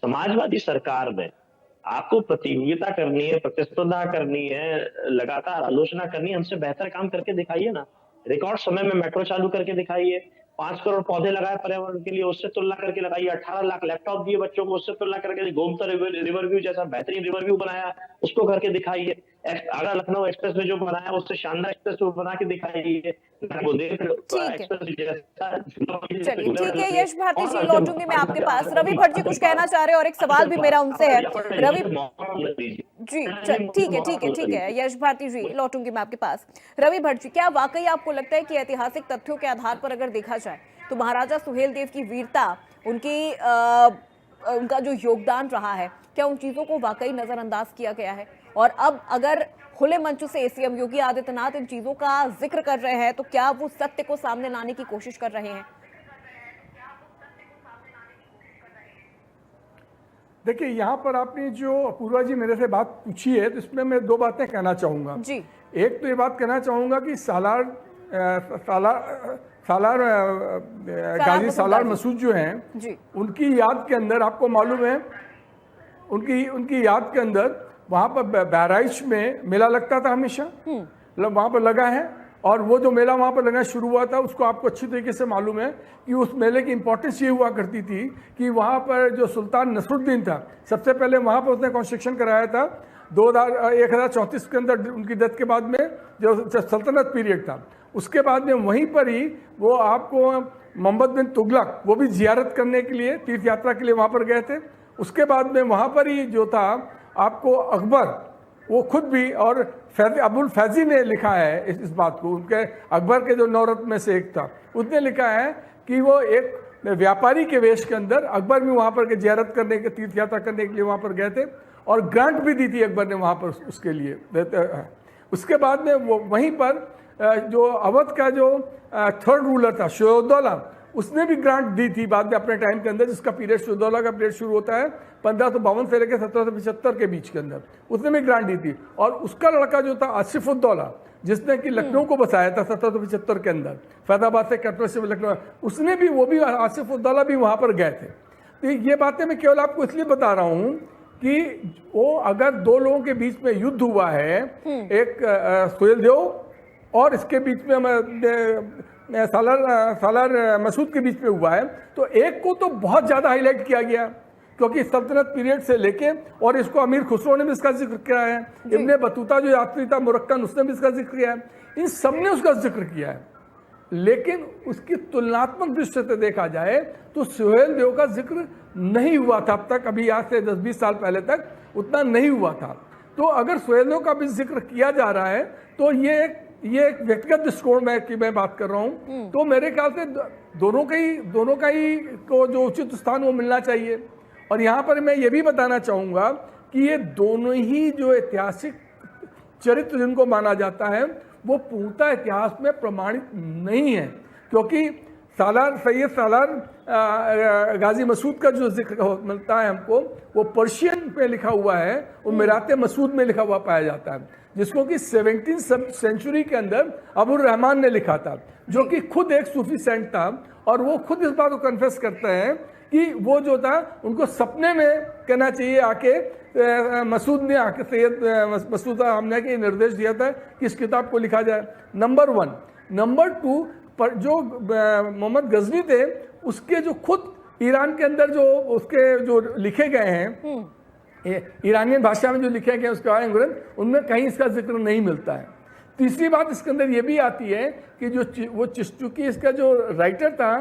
समाजवादी सरकार में आपको प्रतियोगिता करनी है, प्रतिस्पर्धा करनी है, लगातार आलोचना करनी है, हमसे बेहतर काम करके दिखाइए ना। रिकॉर्ड समय में मेट्रो चालू करके दिखाइए, 5 करोड़ पौधे लगाए पर्यावरण के लिए, उससे तुलना करके लगाइए। 18 लाख लैपटॉप दिए बच्चों को, उससे तुलना करके गोमती रिवर व्यू जैसा बेहतरीन रिवर व्यू बनाया, उसको करके दिखाइए। आगरा लखनऊ एक्सप्रेस वे जो बनाया उससे शानदार एक्सप्रेस वे बना के दिखाइए। चलिए ठीक है यश भारती जी, लौटूंगी मैं आपके पास। रवि भट्ट जी कुछ कहना चाह रहे हैं और एक सवाल भी मेरा उनसे है। रवि जी ठीक है यश भारती जी, लौटूंगी मैं आपके पास। रवि भट्ट जी, क्या वाकई आपको लगता है कि ऐतिहासिक तथ्यों के आधार पर अगर देखा जाए तो महाराजा सुहेलदेव की वीरता, उनका जो योगदान रहा है, क्या उन चीजों को वाकई नजरअंदाज किया गया है? और अब अगर खुले मंच से सीएम योगी आदित्यनाथ इन चीजों का जिक्र कर रहे हैं तो क्या वो सत्य को सामने लाने की कोशिश कर रहे हैं? देखिए, यहाँ पर आपने जो अपूर्वा जी मेरे से बात पूछी है, तो इसमें मैं 2 बातें कहना चाहूँगा जी। एक तो ये बात कहना चाहूँगा कि गाजी सालार मसूद जो हैं, उनकी याद के अंदर आपको मालूम है, उनकी याद के अंदर वहाँ पर बहराइच में मेला लगता था हमेशा, वहाँ पर लगा है। और वो जो मेला वहाँ पर लगना शुरू हुआ था, उसको आपको अच्छी तरीके से मालूम है कि उस मेले की इंपॉर्टेंस ये हुआ करती थी कि वहाँ पर जो सुल्तान नसरुद्दीन था, सबसे पहले वहाँ पर उसने कंस्ट्रक्शन कराया था 1034 के अंदर, उनकी डेथ के बाद में जो सल्तनत पीरियड था, उसके बाद में वहीं पर ही वो आपको मोहम्मद बिन तुगलक, वो भी जियारत करने के लिए, तीर्थ यात्रा के लिए वहाँ पर गए थे। उसके बाद में वहाँ पर ही जो था आपको अकबर, वो खुद भी, और अबुल फैजी ने लिखा है इस बात को, उनके अकबर के जो 9 रत्न में से एक था, उसने लिखा है कि वो एक व्यापारी के वेश के अंदर अकबर भी वहाँ पर जियारत करने के, तीर्थ यात्रा करने के लिए वहाँ पर गए थे, और ग्रांट भी दी थी अकबर ने वहाँ पर उसके लिए। उसके बाद में वो वहीं पर जो अवध का जो 3rd रूलर था शोयदौला, उसने भी ग्रांट दी थी बाद में अपने टाइम के अंदर, जिसका पीरियड शोयदौला का पीरियड शुरू होता है 1552 से लेकर 1775 के बीच के अंदर, उसने भी ग्रांट दी थी। और उसका लड़का जो था आसिफुद्दौला, जिसने कि लखनऊ को बसाया था 1775 के अंदर, फैजाबाद से कैपिटल से लखनऊ, उसने भी, वो भी आसिफुद्दौला भी वहाँ पर गए थे। तो ये बातें मैं केवल आपको इसलिए बता रहा हूँ कि वो अगर 2 लोगों के बीच में युद्ध हुआ है, एक सुहेलदेव और इसके बीच में सालार मसूद के बीच में हुआ है, तो एक को तो बहुत ज़्यादा हाईलाइट किया गया क्योंकि सल्तनत पीरियड से लेके, और इसको अमीर खुसरो ने भी इसका जिक्र किया है, इब्ने बतूता जो यात्री था मुरक्कन, उसने भी इसका जिक्र किया है, इन सब ने उसका जिक्र किया है। लेकिन उसकी तुलनात्मक दृष्टि से देखा जाए तो सुहेलदेव का जिक्र नहीं हुआ था अब तक, अभी आज से 10-20 साल पहले तक उतना नहीं हुआ था। तो अगर सुहेलदेव का भी जिक्र किया जा रहा है तो ये एक व्यक्तिगत दृष्टिकोण में की मैं बात कर रहा हूँ, तो मेरे ख्याल से दोनों का ही को जो उचित स्थान वो मिलना चाहिए। और यहाँ पर मैं ये भी बताना चाहूँगा कि ये दोनों ही जो ऐतिहासिक चरित्र जिनको माना जाता है वो पूर्णतः इतिहास में प्रमाणित नहीं है। क्योंकि सैयद सालार गाजी मसूद का जो जिक्र मिलता है हमको, वो पर्शियन पे लिखा हुआ है, वो मिराते मसूद में लिखा हुआ पाया जाता है, जिसको कि 17वीं सेंचुरी के अंदर अबुर रहमान ने लिखा था, जो कि खुद एक सूफी सेंट था। और वो खुद इस बात को कन्फेस करते हैं कि वो जो था उनको सपने में कहना चाहिए आके मसूद ने आके सैयद मसूद हमने के निर्देश दिया था कि इस किताब को लिखा जाए। नंबर 1। नंबर 2 पर जो मोहम्मद गजनी थे, उसके जो खुद ईरान के अंदर जो उसके जो लिखे गए हैं, ईरानियन भाषा में जो लिखे गए उसके बारे में, उनमें कहीं इसका जिक्र नहीं मिलता है। तीसरी बात इसके अंदर ये भी आती है कि चूंकि इसका जो राइटर था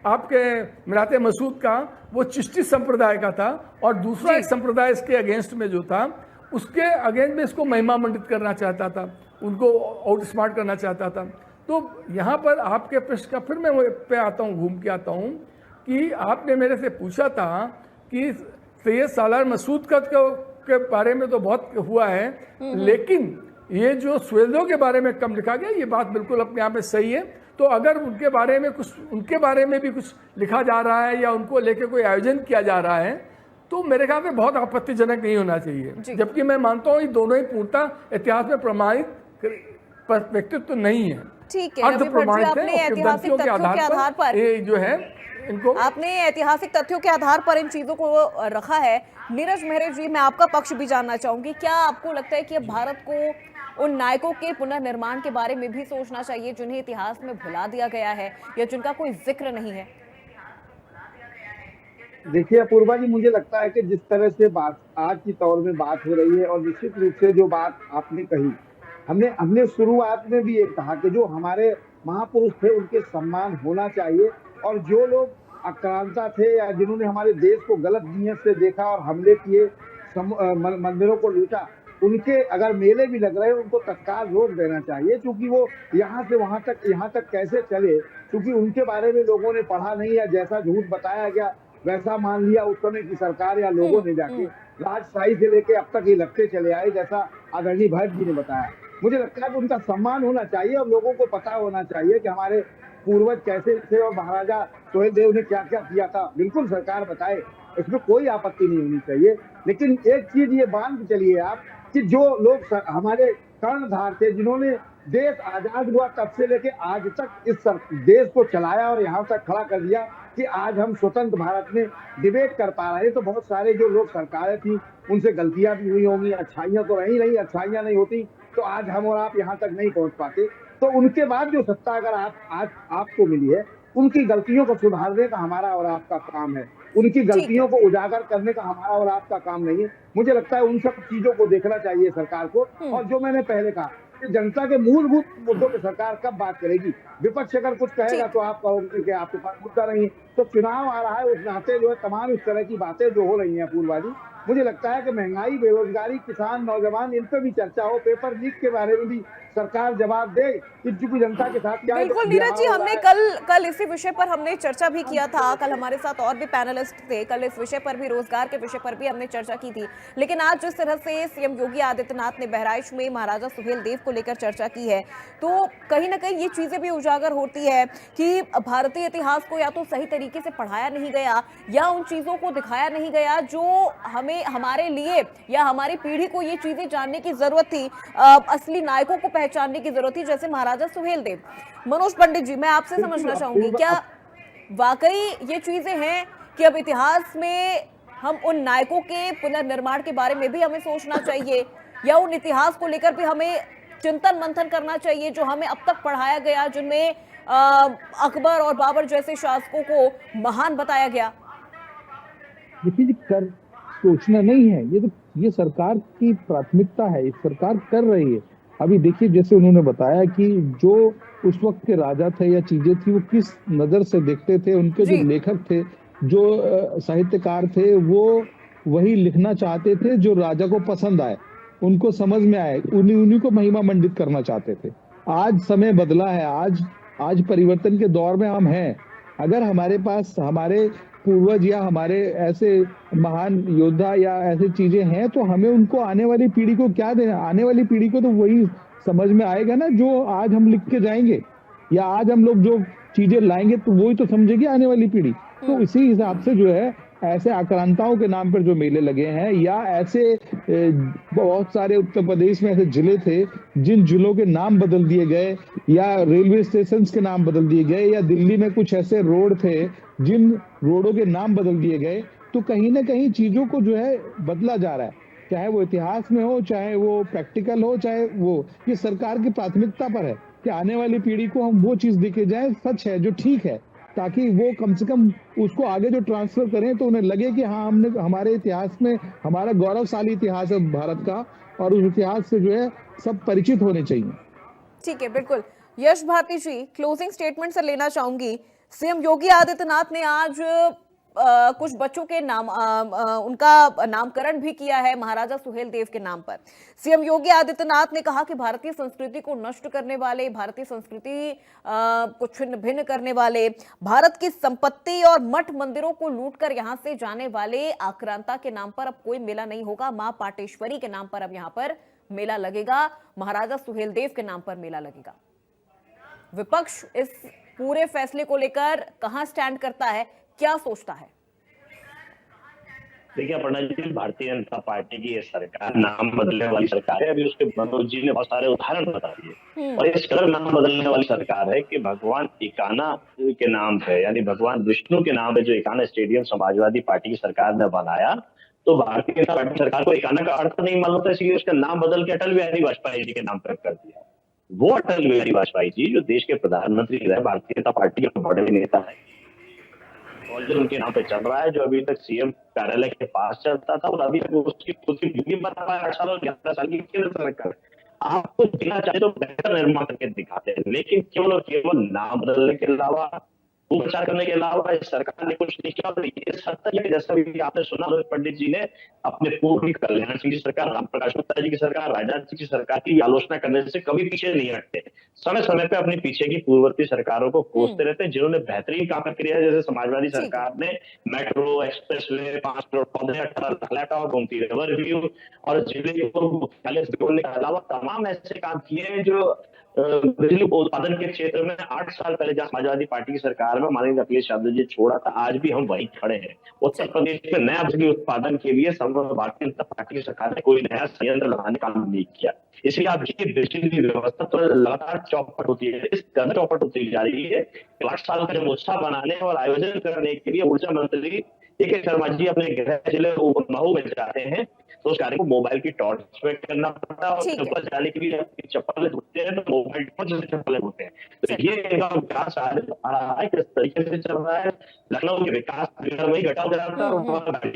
आपके मिराते मसूद का, वो चिश्ती संप्रदाय का था, और दूसरा एक संप्रदाय इसके अगेंस्ट में जो था, उसके अगेंस्ट में इसको महिमा मंडित करना चाहता था, उनको आउट स्मार्ट करना चाहता था। तो यहाँ पर आपके प्रश्न का फिर मैं पे आता हूँ, घूम के आता हूँ कि आपने मेरे से पूछा था कि सैयद सालार मसूद का के बारे में तो बहुत हुआ है, लेकिन ये जो सुहेलदेव के बारे में कम लिखा गया, ये बात बिल्कुल अपने आप में सही है। तो अगर उनके बारे में भी कुछ लिखा जा रहा है या उनको लेके कोई आयोजन किया जा रहा है, तो मेरे ख्याल में बहुत आपत्तिजनक नहीं होना चाहिए। जबकि मैं मानता हूँ ये दोनों ही पूर्णतः इतिहास में प्रमाणित व्यक्तित्व तो नहीं है, ठीक है। रवि भट्ट जी, आपने ऐतिहासिक तथ्यों के आधार पर ये जो है इनको, आपने ऐतिहासिक तथ्यों के आधार पर इन चीजों को रखा है। नीरज मेहरे जी, मैं आपका पक्ष भी जानना चाहूंगी। क्या आपको लगता है कि अब भारत को उन नायकों के पुनर्निर्माण के बारे में भी सोचना चाहिए जिन्हें इतिहास में भुला दिया गया है या जिनका कोई जिक्र नहीं है? देखिए अपूर्वा जी, मुझे लगता है कि जिस तरह से बात आज की दौर में बात हो रही है, और निश्चित रूप से जो बात आपने कही, हमने शुरुआत में भी ये कहा कि जो हमारे महापुरुष थे उनके सम्मान होना चाहिए, और जो लोग आक्रांता थे या जिन्होंने हमारे देश को गलत नीयत से देखा और हमले किए, मंदिरों को लूटा, उनके अगर मेले भी लग रहे हैं उनको तत्काल रोक देना चाहिए, क्योंकि वो यहाँ से वहाँ तक कैसे चले, क्योंकि उनके बारे में लोगों ने पढ़ा नहीं, या जैसा झूठ बताया गया वैसा मान लिया उस समय की सरकार या लोगों ने जाके। राजशाही से लेके अब तक ये लगते चले आए, जैसा आदरणीय भट्ट जी ने बताया। मुझे लगता है कि उनका सम्मान होना चाहिए और लोगों को पता होना चाहिए कि हमारे पूर्वज कैसे थे और महाराजा सुहेलदेव ने क्या क्या किया था। बिल्कुल सरकार बताए, इसमें कोई आपत्ति नहीं होनी चाहिए। लेकिन एक चीज ये मान के चलिए आप कि जो लोग हमारे कर्णधार थे, जिन्होंने देश आजाद हुआ तब से लेके आज तक इस देश को चलाया और यहाँ तक खड़ा कर दिया कि आज हम स्वतंत्र भारत में डिबेट कर पा रहे हैं, तो बहुत सारे जो लोग सरकारें थी उनसे गलतियां भी हुई होंगी, अच्छाइयां तो रही नहीं, अच्छाइयां नहीं होती तो आज हम और आप यहाँ तक नहीं पहुंच पाते। तो उनके बाद जो सत्ता अगर आज आपको मिली है, उनकी गलतियों को सुधारने का हमारा और आपका काम है, उनकी गलतियों को उजागर करने का हमारा और आपका काम नहीं है। मुझे लगता है उन सब चीजों को देखना चाहिए सरकार को। और जो मैंने पहले कहा कि जनता के मूलभूत मुद्दों पे सरकार कब बात करेगी? विपक्ष अगर कुछ कहेगा तो आप कहोगे कि आपके पास मुद्दा नहीं है। तो चुनाव आ रहा है, उस नाते जो है तमाम इस तरह की बातें जो हो रही हैं अपूर्वा जी, मुझे लगता है कि महंगाई, बेरोजगारी, किसान, नौजवान, इन पर भी चर्चा हो, पेपर लीक के बारे में भी सरकार जवाब दे कि चूंकि जनता के साथ क्या। बिल्कुल नीरज जी, हमने कल इसी विषय पर हमने चर्चा भी किया था। कल हमारे साथ और भी पैनलिस्ट थे, कल इस विषय पर भी, रोजगार के विषय पर भी हमने चर्चा की थी। लेकिन आज जिस तरह से सीएम योगी आदित्यनाथ ने बहराइच में महाराजा सुहेलदेव को लेकर चर्चा की है, तो कहीं ना कहीं ये चीजें भी उजागर होती है कि भारतीय इतिहास को या तो सही तरीके से पढ़ाया नहीं गया या उन चीजों को दिखाया नहीं गया जो हमें, हमारे लिए या हमारी पीढ़ी को ये चीजें जानने की जरूरत थी, असली नायकों को पहचानने की जरूरत थी, जैसे महाराजा सुहेलदेव। मनोज पंडित जी, मैं आपसे समझना चाहूंगी, क्या वाकई ये चीजें हैं कि अब इतिहास में हम उन नायकों के पुनर्निर्माण के बारे में भी हमें सोचना चाहिए, या उन इतिहास को लेकर भी हमें चिंतन मंथन करना चाहिए जो हमें अब तक पढ़ाया गया, जिनमें अकबर और बाबर जैसे शासकों को महान बताया गया? देखिए, सोचना नहीं है, ये सरकार की प्राथमिकता है, सरकार कर रही है। अभी देखिए, जैसे उन्होंने बताया कि जो उस वक्त के राजा थे या चीजें थी वो किस नजर से देखते थे, उनके जो लेखक थे, जो साहित्यकार थे, वो वही लिखना चाहते थे जो राजा को पसंद आए, उनको समझ में आए, उन्हीं को महिमा मंडित करना चाहते थे। आज समय बदला है, आज परिवर्तन के दौर में हम हैं। अगर हमारे पास हमारे पूर्वज या हमारे ऐसे महान योद्धा या ऐसी चीजें हैं, तो हमें उनको आने वाली पीढ़ी को क्या देना? आने वाली पीढ़ी को तो वही समझ में आएगा ना जो आज हम लिख के जाएंगे। या आज हम लोग जो चीजें लाएंगे तो वही तो समझेगी आने वाली पीढ़ी। तो इसी हिसाब से जो है ऐसे आक्रांताओं के नाम पर जो मेले लगे हैं, या ऐसे बहुत सारे उत्तर प्रदेश में ऐसे जिले थे जिन जिलों के नाम बदल दिए गए, या रेलवे स्टेशन के नाम बदल दिए गए, या दिल्ली में कुछ ऐसे रोड थे जिन रोडों के नाम बदल दिए गए, तो कहीं ना कहीं चीजों को जो है बदला जा रहा है, चाहे वो इतिहास में हो, चाहे वो प्रैक्टिकल हो, चाहे वो, ये सरकार की प्राथमिकता पर है कि आने वाली पीढ़ी को हम वो चीज देके जाए सच है जो ठीक है, ताकि वो कम से कम उसको आगे जो ट्रांसफर करें तो उन्हें लगे कि हाँ, हमने हमारे इतिहास में, हमारा गौरवशाली इतिहास है भारत का, और उस इतिहास से जो है सब परिचित होने चाहिए। ठीक है, बिल्कुल। यश भारती जी, क्लोजिंग स्टेटमेंट से लेना चाहूंगी। सीएम योगी आदित्यनाथ ने आज कुछ बच्चों के नाम उनका नामकरण भी किया है महाराजा सुहेलदेव के नाम पर। सीएम योगी आदित्यनाथ ने कहा कि भारतीय संस्कृति को नष्ट करने वाले, भारतीय संस्कृति को छिन्न भिन्न करने वाले, भारत की संपत्ति और मठ मंदिरों को लूटकर यहां से जाने वाले आक्रांता के नाम पर अब कोई मेला नहीं होगा। मां पाटेश्वरी के नाम पर अब यहां पर मेला लगेगा, महाराजा सुहेलदेव के नाम पर मेला लगेगा। विपक्ष इस पूरे फैसले को लेकर कहां स्टैंड करता है, क्या सोचता है? देखिए अपर्णा जी, भारतीय जनता पार्टी की ये सरकार नाम बदलने वाली सरकार है। अभी उसके मनोज जी ने बहुत सारे उदाहरण बता दिए, और इस कदर नाम बदलने वाली सरकार है कि भगवान इकाना के नाम पे, यानी भगवान विष्णु के नाम पे जो इकाना स्टेडियम समाजवादी पार्टी की सरकार ने बनाया, तो भारतीय जनता पार्टी सरकार को इकाना का अर्थ नहीं मालूम था, इसलिए उसका नाम बदल के अटल बिहारी वाजपेयी जी के नाम पर कर दिया। वो अटल बिहारी वाजपेयी जी जो देश के प्रधानमंत्री रहे, भारतीय जनता पार्टी के बड़े नेता है, और जो उनके नाम पे चल रहा है, जो अभी तक सीएम कार्यालय के पास चलता था, और अभी तक उसकी खुद की बिल्डिंग बना हुआ है 8 साल और 11 साल की केंद्र सरकार। आपको देना चाहे तो बेहतर निर्माण करके दिखाते हैं, लेकिन केवल और केवल नाम बदलने के अलावा, प्रचार करने के अलावा इस सरकार ने कुछ नहीं किया। और इस हद तक, जैसा भी आपने सुना, रोहित पंडित जी ने अपने पूर्व कल्याण सिंह की सरकार, राम प्रकाश गुप्ता जी की सरकार, राजनाथ सिंह की सरकार की आलोचना करने से कभी पीछे नहीं हटते। समय समय पे अपने पीछे की पूर्ववर्ती सरकारों को कोसते रहते हैं, जिन्होंने बेहतरीन काम किया है। जैसे समाजवादी सरकार ने मेट्रो, एक्सप्रेसवे, 5 करोड़ पौधे, 18 lakh laptop, Gomti river view और जिले को मुख्यालय से जोड़ने के अलावा तमाम ऐसे काम किए हैं जो बिजली उत्पादन के क्षेत्र में 8 साल पहले जब समाजवादी पार्टी की सरकार में माननीय अखिलेश यादव जी छोड़ा था, आज भी हम वहीं खड़े हैं। उत्तर प्रदेश में नया बिजली उत्पादन के लिए भारतीय जनता पार्टी की सरकार ने कोई नया संयंत्र लगाने का काम नहीं किया। इसलिए आप देखिए बिजली व्यवस्था तो लगातार चौपट होती है, इस कदर चौपट होती जा रही है। 8 साल का जब उत्सव बनाने और आयोजन करने के लिए ऊर्जा मंत्री AK शर्मा जी अपने गृह जिले महू में जाते हैं, तो उस कार्य को मोबाइल की टॉर्च पे करना पड़ता है, और ऊपर जाने के लिए चप्पल धोते हैं तो मोबाइल टॉर्च से चप्पल धोते हैं। तो ये विकास आ रहा है, किस तरीके से चल रहा है। लखनऊ के विकास वही घटा हो जाता है।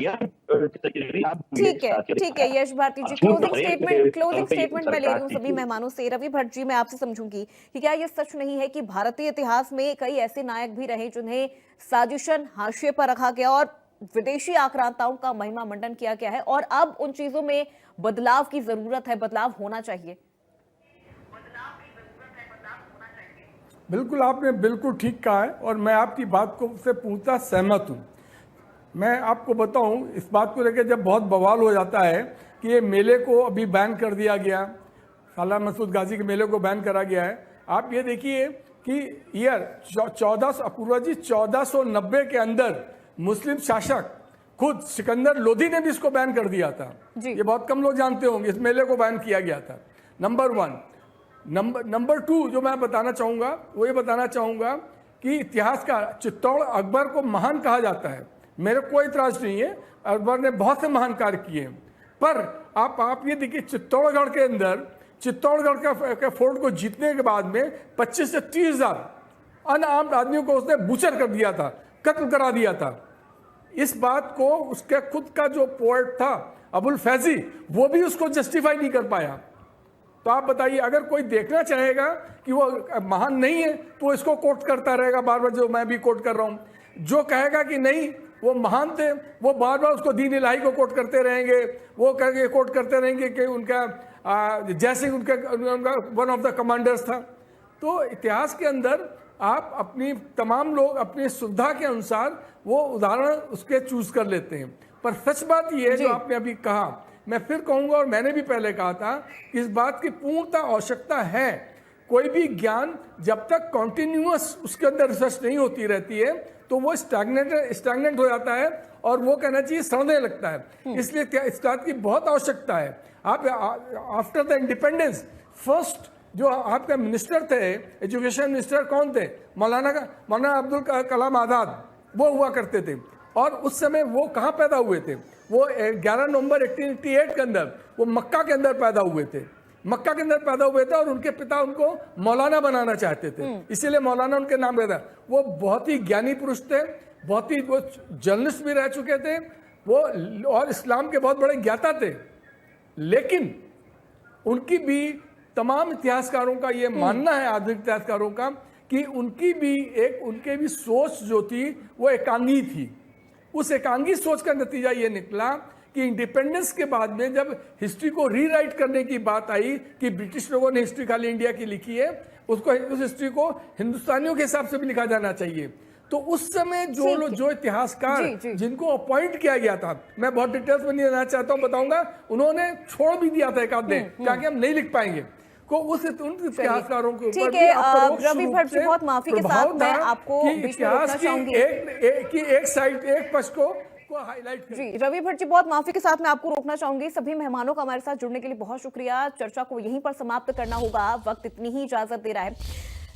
ठीक है यश भारती जी, क्लोजिंग स्टेटमेंट मैं ले रही हूँ सभी मेहमानों से। रवि भट्ट जी, मैं आपसे समझूंगी कि क्या ये सच नहीं है कि भारतीय इतिहास में कई ऐसे नायक भी रहे जिन्हें साजिशन हाशिए पर रखा गया और विदेशी आक्रांताओं का महिमा मंडन किया गया है, और अब उन चीजों में बदलाव की जरूरत है, बदलाव होना चाहिए? बिल्कुल, आपने बिल्कुल ठीक कहा है, और मैं आपकी बात को से पूर्णतः सहमत हूँ। मैं आपको बताऊं, इस बात को लेकर जब बहुत बवाल हो जाता है कि ये मेले को अभी बैन कर दिया गया, सालार मसूद गाजी के मेले को बैन करा गया है। आप ये देखिए कि ईयर 1490 के अंदर मुस्लिम शासक खुद सिकंदर लोधी ने भी इसको बैन कर दिया था। ये बहुत कम लोग जानते होंगे, इस मेले को बैन किया गया था। नंबर 1। नंबर 2 जो मैं बताना चाहूँगा वो ये बताना चाहूँगा कि इतिहासकार चित्तौड़ अकबर को महान कहा जाता है। मेरे कोई इतराज नहीं है, अकबर ने बहुत से महान कार्य किए हैं, पर आप ये देखिए चित्तौड़गढ़ के अंदर, चित्तौड़गढ़ के फोर्ट को जीतने के बाद में 25 से 30 हजार अनआर्म्ड आदमियों को उसने बूचर कर दिया था, कत्ल करा दिया था। इस बात को उसके खुद का जो पोएट था अबुल फैजी, वो भी उसको जस्टिफाई नहीं कर पाया। तो आप बताइए, अगर कोई देखना चाहेगा कि वो महान नहीं है तो इसको कोट करता रहेगा बार बार, जो मैं भी कोट कर रहा हूं। जो कहेगा कि नहीं वो महान थे, वो बार बार उसको दीन इलाही को कोट करते रहेंगे, वो करके कोट करते रहेंगे कि उनका जैसे उनका वन ऑफ द कमांडर्स था। तो इतिहास के अंदर आप अपनी तमाम लोग अपनी सुविधा के अनुसार वो उदाहरण उसके चूज कर लेते हैं, पर सच बात ये है जो आपने अभी कहा, मैं फिर कहूंगा और मैंने भी पहले कहा था कि इस बात की पूर्णतः आवश्यकता है कोई भी ज्ञान जब तक कॉन्टिन्यूअस उसके अंदर रिसर्च नहीं होती रहती है तो वो स्टैग्नेंट हो जाता है और वो कहना चाहिए सड़ने लगता है। इसलिए इस बात की बहुत आवश्यकता है। आप आफ्टर द इंडिपेंडेंस फर्स्ट जो आपका मिनिस्टर थे, एजुकेशन मिनिस्टर कौन थे? मौलाना अब्दुल कलाम आजाद वो हुआ करते थे। और उस समय वो कहाँ पैदा हुए थे? वो 11 नवंबर 1888 के अंदर वो मक्का के अंदर पैदा हुए थे। मक्का के अंदर पैदा हुए थे और उनके पिता उनको मौलाना बनाना चाहते थे, इसीलिए मौलाना उनके नाम रहता। वो बहुत ही ज्ञानी पुरुष थे, बहुत ही वो जर्नलिस्ट भी रह चुके थे वो, और इस्लाम के बहुत बड़े ज्ञाता थे। लेकिन उनकी भी तमाम इतिहासकारों का ये मानना है, आधुनिक इतिहासकारों का, कि उनके भी सोच जो थी वो एकांगी थी। उस एकांगी सोच का नतीजा ये निकला कि इंडिपेंडेंस के बाद में जब हिस्ट्री को रीराइट करने की बात आई कि ब्रिटिश लोगों ने हिस्ट्री खाली इंडिया की लिखी है, उस हिस्ट्री को हिंदुस्तानियों के हिसाब से भी लिखा जाना चाहिए। तो उस समय जो इतिहासकार जिनको अपॉइंट किया गया था, मैं बहुत डिटेल्स में नहीं जाना चाहता हूं, बताऊंगा, उन्होंने छोड़ भी दिया था एक आध दिन, क्या कि हम नहीं लिख पाएंगे को उन इतिहासकारों के ऊपर भी रवि भट्ट जी, बहुत माफी के साथ मैं आपको बीच में रोकना चाहूंगी कि एक साइड एक पक्ष को हाईलाइट जी। रवि भट्ट जी, बहुत माफी के साथ मैं आपको रोकना चाहूंगी। सभी मेहमानों का हमारे साथ जुड़ने के लिए बहुत शुक्रिया। चर्चा को यहीं पर समाप्त करना होगा, वक्त इतनी ही इजाजत दे रहा है।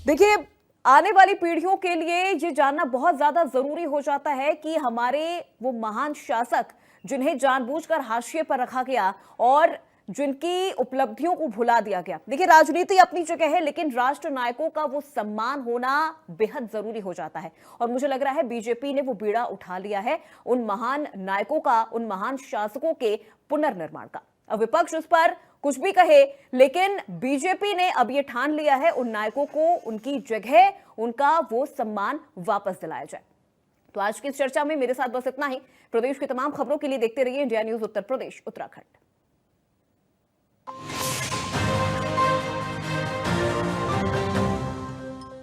देखिए, आने वाली पीढ़ियों के लिए ये जानना बहुत ज्यादा जरूरी हो जाता है कि हमारे वो महान शासक जिन्हें जानबूझकर हाशिए पर रखा गया और जिनकी उपलब्धियों को भुला दिया गया। देखिए, राजनीति अपनी जगह है, लेकिन राष्ट्र नायकों का वो सम्मान होना बेहद जरूरी हो जाता है। और मुझे लग रहा है बीजेपी ने वो बीड़ा उठा लिया है उन महान नायकों का, उन महान शासकों के पुनर्निर्माण का। अब विपक्ष उस पर कुछ भी कहे, लेकिन बीजेपी ने अब ये ठान लिया है उन नायकों को उनकी जगह, उनका वो सम्मान वापस दिलाया जाए। तो आज की इस चर्चा में मेरे साथ बस इतना ही। प्रदेश की तमाम खबरों के लिए देखते रहिए इंडिया न्यूज उत्तर प्रदेश उत्तराखंड।